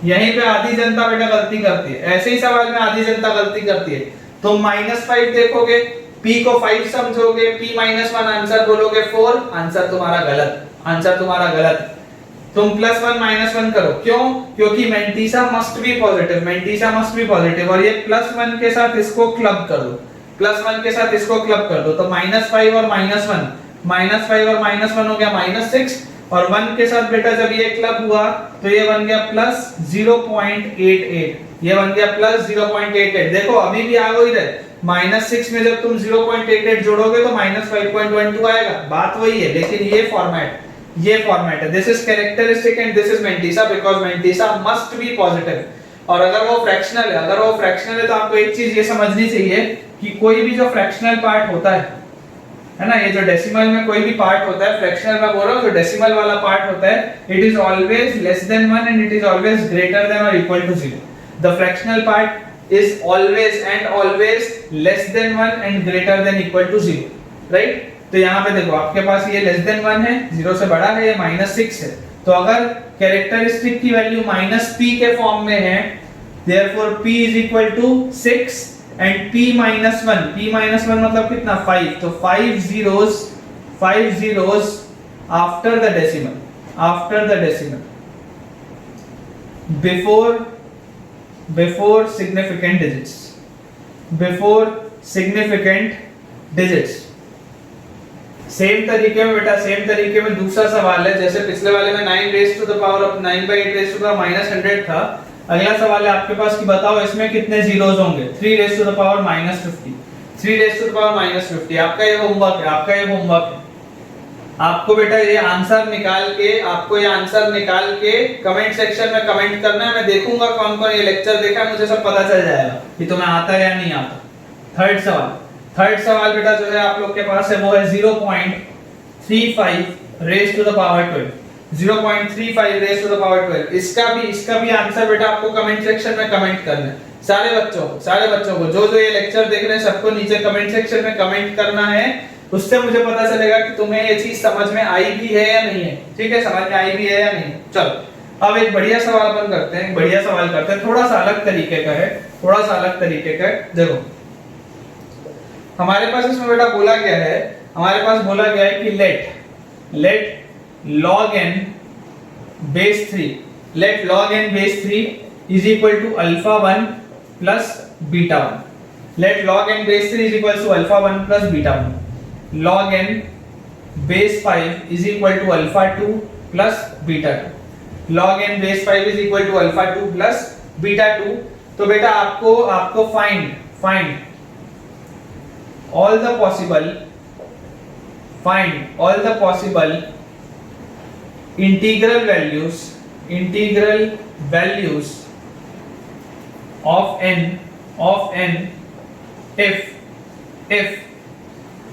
यहीं पे आधी जनता बेटा गलती करती है, ऐसे ही सवाल में आधी जनता गलती करती है। तो -5 देखोगे, p को 5 समझोगे, p -1 आंसर बोलोगे 4, आंसर तुम्हारा गलत। तुम +1 -1 करो, क्यों? क्योंकि मेंटीसा मस्ट बी पॉजिटिव और ये +1 के साथ इसको क्लब कर दो, तो -5 और -1 हो गया -6 और 1 के साथ बेटा जब ये क्लब हुआ तो ये बन गया +0.88, ये बन गया +0.88। देखो अभी भी आ गई है, -6 में जब तुम 0.88 जोड़ोगे तो -5.12 आएगा, बात वही है, लेकिन ये फॉर्मेट है। This is characteristic and this is mantissa, because mantissa must be positive. और अगर वो फ्रैक्शनल है तो आपको एक चीज ये समझनी चाहिए कि कोई भी जो फ्रैक्शनल पार्ट होता है ना, ये जो डेसिमल में कोई भी पार्ट होता है, फ्रैक्शनल में बोल रहा हूं, जो डेसिमल वाला पार्ट होता है, it is always less than 1 and it is always greater than और equal to 0। The fractional part is always less than 1 and greater than equal to 0, right? तो यहाँ पे देखो आपके पास ये लेस देन 1 है, 0 से बड़ा है, ये -6 है। तो अगर कैरेक्टरिस्टिक की वैल्यू -p के फॉर्म में है, therefore p is equal to 6 and p minus 1 मतलब कितना 5, तो 5 zeros after the decimal before significant digits same तरीके में बेटा, सेम तरीके में दूसरा सवाल है, जैसे पिछले वाले में 9 raise to the power of 9/8 raise to the minus 100 था। अगला सवाल है आपके पास कि बताओ इसमें कितने जीरोस होंगे। 3 raise to the power minus 50, 3 raise to the power minus 50। आपका ये होमवर्क है, आपका ये होमवर्क है। आपको बेटा ये आंसर निकाल के कमेंट सेक्शन में कमेंट करना है। मैं देखूंगा कौन कौन ये लेक्चर देखा है, मुझे सब पता चल जाएगा कि तुम्हें आता है या नहीं आता। थर्ड सवाल बेटा जो है आप लोग के पास है वो है 0.35 raise to the power 12, 0.35 raise to the power 12। इसका भी आंसर बेटा आपको कमेंट सेक्शन में कमेंट करना है। सारे बच्चों को जो ये लेक्चर देख रहे हैं सबको नीचे कमेंट सेक्शन में कमेंट करना है। उससे मुझे पता चलेगा कि तुम्हें ये चीज समझ में आई भी है या नहीं है। ठीक है, समझ में आई भी है या नहीं। चलो अब एक बढ़िया सवाल अपन करते हैं, थोड़ा सा अलग तरीके का है। देखो हमारे पास इसमें बेटा बोला गया है कि late log n base 3 is equal to alpha 1 plus beta 1. Let log n base 3 is equal to alpha 1 plus beta 1. Log n base 5 is equal to alpha 2 plus beta 2. Log n base 5 is equal to alpha 2 plus beta 2. तो बेटा आपको find all the possible integral values of n if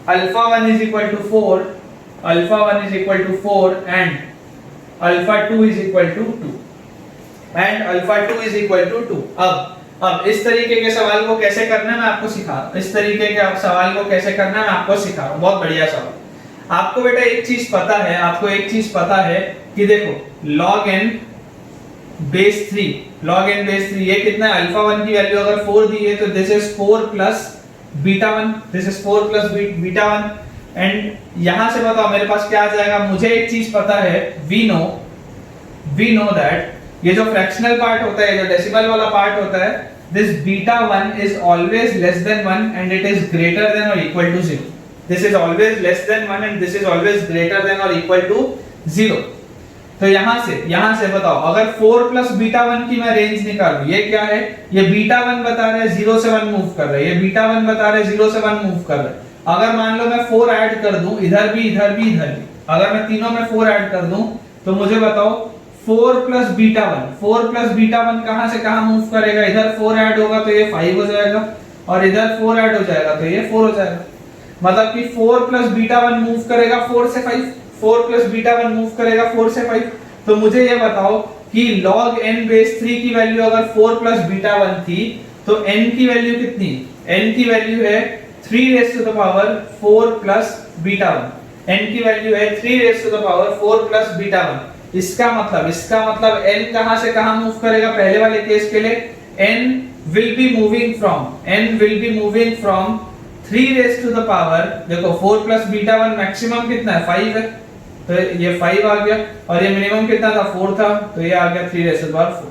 alpha 1 is equal to 4 and alpha 2 is equal to 2 अब इस तरीके के सवाल को कैसे करना है मैं आपको सिखा रहा हूं। बहुत बढ़िया सवाल। आपको बेटा एक चीज पता है कि देखो log n base 3 ये कितना है, अल्फा 1 की वैल्यू अगर 4 दी है तो this is 4 plus beta 1 and यहां से बताओ मेरे पास क्या आ जाएगा। मुझे एक चीज पता है, वी नो दैट ये जो फ्रैक्शनल पार्ट होता है, जो डेसिमल वाला पार्ट होता है, this beta 1 is always less than 1 and it is greater than और equal to 0। This is always less than 1 and this is always greater than और इक्वल टू 0। तो यहां से बताओ अगर 4 प्लस बीटा 1 की मैं रेंज निकालूं, ये क्या है, ये बीटा 1 बता रहा है 0 से 1 मूव कर रहा है, ये बीटा 1 बता रहा है 0 से 1 मूव कर रहा है। अगर मान लो मैं 4 ऐड कर दूं, इधर भी, अगर मैं तीनों में 4 ऐड कर दूं तो मुझे बताओ 4 प्लस बीटा 1 कहां से कहां मूव करेगा। इधर 4 ऐड होगा तो ये 5 हो जाएगा और इधर 4 ऐड हो जाएगा तो ये 4 हो जाएगा। मतलब कि 4 प्लस बीटा 1 मूव करेगा 4 से 5, 4 प्लस बीटा 1 मूव करेगा 4 से 5। तो मुझे ये बताओ कि log n बेस 3 की वैल्यू अगर 4 प्लस बीटा 1 थी तो n की वैल्यू कितनी, n की वैल्यू है 3 raise to the power 4 plus beta 1। n की वैल्यू है 3 raise to the power 4 plus beta 1। इसका मतलब n कहां से कहां मूव करेगा। पहले वाले केस के लिए n will be moving from 3 raise to the power, देखो 4 प्लस बीटा 1 मैक्सिमम कितना है 5 है तो ये 5 आ गया और ये मिनिमम कितना था 4 था तो ये आ गया 3 रेज़ टू द पावर 4।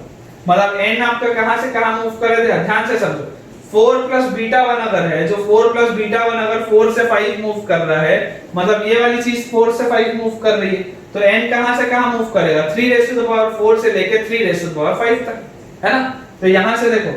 मतलब n आपका कहां से कहां मूव कर रहे थे, ध्यान से समझो। 4 प्लस बीटा 1 अगर है, जो 4 प्लस बीटा 1 अगर 4 से 5 मूव कर रहा है, मतलब ये वाली चीज 4 से 5 मूव कर रही है तो n कहां से कहां मूव करेगा, 3 रेज़ टू द पावर 4 से लेके 3 रेज़ टू द पावर 5 तक, है ना। तो यहां से देखो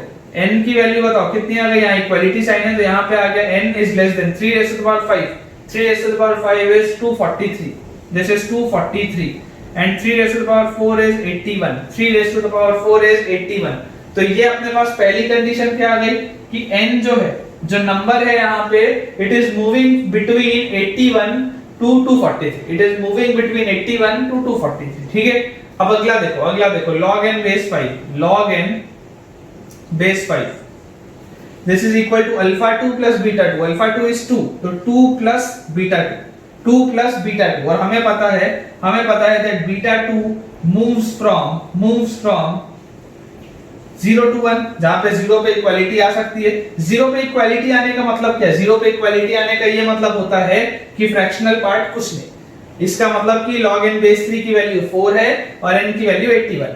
n की वैल्यू बताओ कितनी आ गई, यहाँ इक्वालिटी साइन है तो यहाँ पे आ गया n is less than 3 raise to the power 5, 3 raise to the power 5 is 243, this is 243 and 3 raise to the power 4 is 81, 3 raise to the power 4 is 81। तो ये अपने पास पहली कंडीशन क्या आ गई कि n जो है, जो नंबर है यहाँ पे, it is moving between 81 to 243, it is moving between 81 to 243। ठीक है, अब अगला देखो log n base 5 this is equal to alpha 2 plus beta 2, alpha 2 is 2 तो 2 plus beta 2 और हमें पता है that beta 2 moves from 0 to 1, जहां पे 0 पे इक्वालिटी आ सकती है। 0 पे इक्वालिटी आने का मतलब क्या है, 0 पे इक्वालिटी आने का ये मतलब होता है कि फ्रैक्शनल पार्ट कुछ नहीं। इसका मतलब कि log n base 3 की वैल्यू 4 है और n की वैल्यू 81,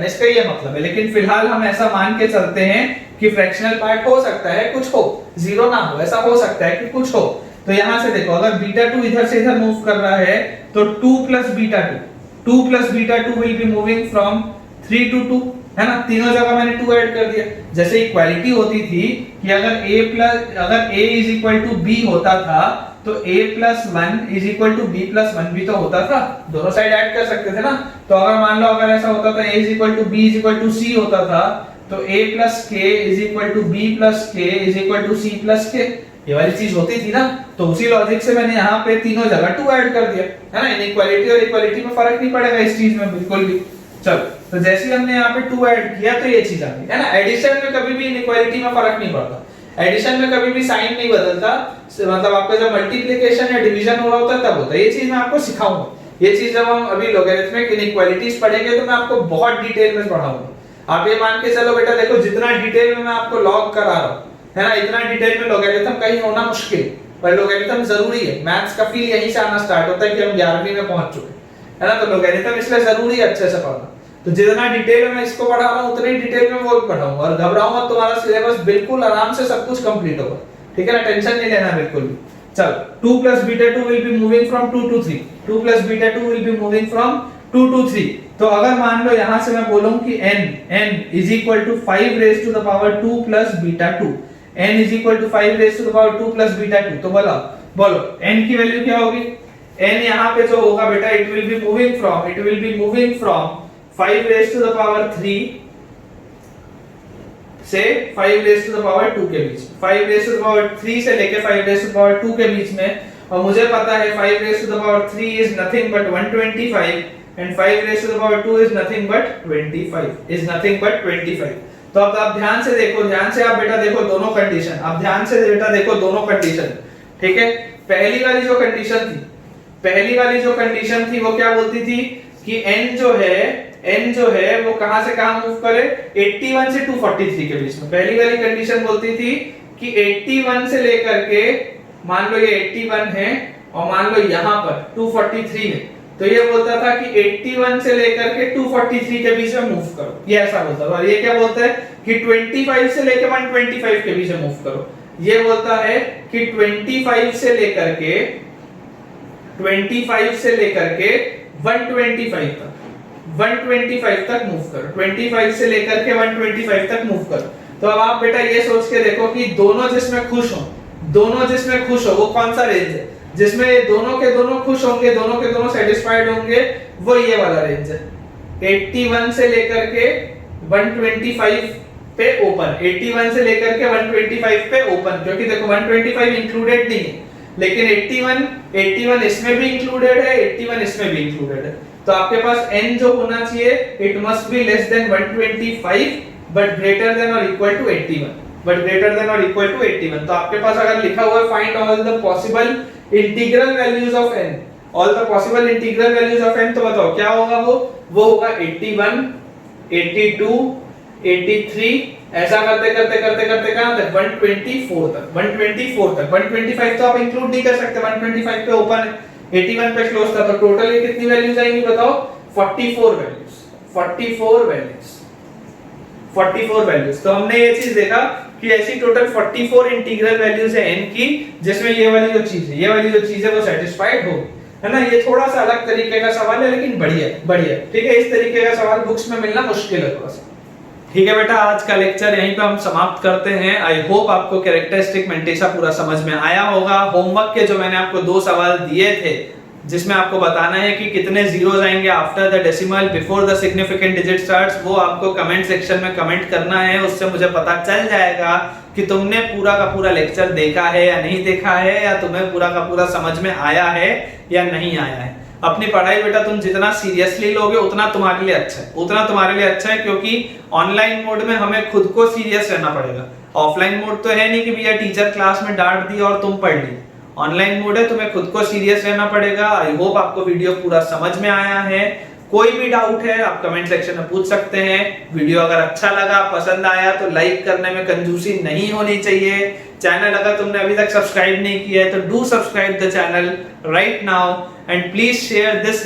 इसका ये मतलब है। लेकिन फिलहाल हम ऐसा मान के चलते हैं कि फ्रैक्शनल पार्ट हो सकता है कुछ हो, 0 ना हो, ऐसा हो सकता है कि कुछ हो। तो यहाँ से देखो अगर बीटा 2 इधर से इधर मूव कर रहा है तो 2 plus beta 2 will be moving from 3 to 2, है ना। तीनों जगह मैंने 2 ऐड कर दिया। जैसे इक्वालिटी होती थी कि अगर a is equal to b होता था तो a plus 1 is equal to b plus 1 भी तो होता था, दोनों साइड ऐड कर सकते थे ना। तो अगर मान लो अगर ऐसा होता था a is equal to b is equal to c होता था तो a plus k is equal to b plus k is equal to c plus k, ये वाली चीज होती थी ना। तो उसी लॉजिक से मैंने यहाँ पे तीनों जगह 2 ऐड कर दिया, है ना। इनइक्वालिटी और इक्वालिटी में फर्क नहीं पड़ेगा इस चीज में बिल्कुल भी। चलो तो जैसे ही हमने यहाँ पे 2 ऐड किया तो ये चीज आ गई, है ना। एडिशन में कभी भी इनइक्वालिटी में फर्क नहीं पड़ता, एडिशन में कभी भी साइन नहीं बदलता, मतलब आपका जब मल्टीप्लिकेशन या डिवीजन हो रहा होता है तब होता है। ये चीज मैं आपको सिखाऊंगा, ये चीज जब हम अभी लॉगरिथमिक इनइक्वालिटीज पढ़ेंगे तो मैं आपको बहुत डिटेल में पढ़ाऊंगा। आप ये मान के चलो बेटा, देखो जितना डिटेल में मैं आपको लॉग करा रहा हूँ, है ना, इतना डिटेल में लॉगरिथम कहीं होना मुश्किल, पर लॉगरिथम जरूरी है। मैथ्स का फील यहीं से आना स्टार्ट होता है कि हम 11वीं में पहुंच चुके, है ना। तो लॉगरिथम इसलिए जरूरी है अच्छे से पढ़ना। तो जितना डिटेल में मैं इसको पढ़ा रहा हूं उतनी डिटेल में वो भी पढ़ाऊंगा, और घबराओ मत, तुम्हारा सिलेबस बिल्कुल आराम से सब कुछ कंप्लीट होगा, ठीक है ना। टेंशन नहीं लेना बिल्कुल भी। चल 2 plus beta 2 will be moving from 2 to 3, 2 plus beta 2 will be moving from 2 to 3। तो अगर मान लो यहां से मैं बोलूं कि n is equal to 5 raise to the power 2 plus beta 2, n is equal to 5 raise to the power 2 plus beta 2, तो बोलो n की वैल्यू क्या होगी। n यहां पे जो होगा बेटा, it will be moving from 5 raise to the power 3 से 5 रेज टू द पावर 2 के बीच, 5 रेज टू द पावर 3 से लेके 5 रेज टू द पावर 2 के बीच में। और मुझे पता है 5 raise to the power 3 is nothing but 125 and 5 raise to the power 2 is nothing but 25। तो अब आप ध्यान से देखो, ध्यान से आप बेटा देखो दोनों कंडीशन, आप ध्यान से बेटा देखो दोनों कंडीशन, ठीक है। पहली वाली जो कंडीशन थी वो क्या बोलती थी कि n जो है वो कहां से कहां मूव करे, 81 से 243 के बीच में। पहली वाली कंडीशन बोलती थी कि 81 से लेकर के, मान लो ये 81 है और मान लो यहां पर 243 है, तो ये बोलता था कि 81 से लेकर के 243 के बीच में मूव करो, ये ऐसा बोलता था। और ये क्या बोलता है कि 25 से लेकर 125 के बीच में मूव करो, ये बोलता है कि 25 से लेकर के 125 तक मूव करो, 25 से लेकर के 125 तक मूव करो। तो अब आप बेटा ये सोच के देखो कि दोनों जिसमें खुश हो वो कौन सा रेंज है, जिसमें दोनों के दोनों खुश होंगे, दोनों के दोनों सेटिस्फाइड होंगे, वो ये वाला रेंज है। 81 से लेकर के 125 पे ओपन, 81 से लेकर के 125 पे ओपन, क्योंकि देखो 125 इंक्लूडेड नहीं है, लेकिन 81 इसमें भी इंक्लूडेड है, 81 इसमें भी इंक्लूडेड है। तो आपके पास n जो होना चाहिए, it must be less than 125 but greater than और इक्वल टू 81। तो आपके पास अगर लिखा हुआ है find all the possible integral values of n, तो बताओ क्या होगा वो होगा 81, 82, 83, ऐसा करते कहां तक 124 तक। 125 तो आप इंक्लूड नहीं कर सकते, 125 पे ओपन है, 81 पे क्लोज था, तो टोटल ये कितनी वैल्यूज आएंगी बताओ, 44 वैल्यूज। तो हमने ये चीज देखा कि ऐसी टोटल 44 इंटीग्रल वैल्यूज है n की, जिसमें ये वाली जो चीज है वो सेटिस्फाइड होगी, है ना। ये थोड़ा सा अलग तरीके का सवाल है लेकिन बढ़िया, ठीक है। इस तरीके का सवाल बुक्स में मिलना मुश्किल है थोड़ा सा। ठीक है बेटा, आज का लेक्चर यहीं पे हम समाप्त करते हैं। आई होप आपको कैरेक्टरिस्टिक मेंटेसा पूरा समझ में आया होगा। होमवर्क के जो मैंने आपको 2 सवाल दिए थे, जिसमें आपको बताना है कि कितने जीरोस आएंगे after the decimal before the significant digit starts, वो आपको कमेंट सेक्शन में कमेंट करना है। उससे मुझे पता चल जाएगा कि तुमने पूरा का पूरा लेक्चर देखा है या नहीं देखा है, या तुम्हें पूरा का पूरा समझ में आया है या नहीं आया है। अपनी पढ़ाई बेटा तुम जितना सीरियसली लोगे उतना तुम्हारे लिए अच्छा है, क्योंकि ऑनलाइन मोड में हमें खुद को सीरियस रहना पड़ेगा। ऑफलाइन मोड तो है नहीं कि भैया टीचर क्लास में डांट दी और तुम पढ़ ली। ऑनलाइन मोड है, तुम्हें खुद को सीरियस रहना पड़ेगा। आई होप आपको वीडियो पूरा समझ में आया है। कोई भी डाउट है आप कमेंट सेक्शन में पूछ सकते हैं। वीडियो अगर अच्छा लगा, पसंद आया तो लाइक करने में कंजूसी नहीं होनी चाहिए। चैनल अगर तुमने अभी तक सब्सक्राइब नहीं किया है तो do subscribe the channel right now and please share this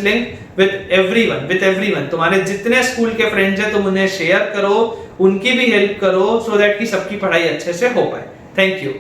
link with everyone. तुम्हारे जितने स्कूल के फ्रेंड्स हैं तुम उन्हें शेयर करो, उनकी भी हेल्प करो, सो दैट कि सबकी पढ़ाई अच्छे से हो पाए। Thank you.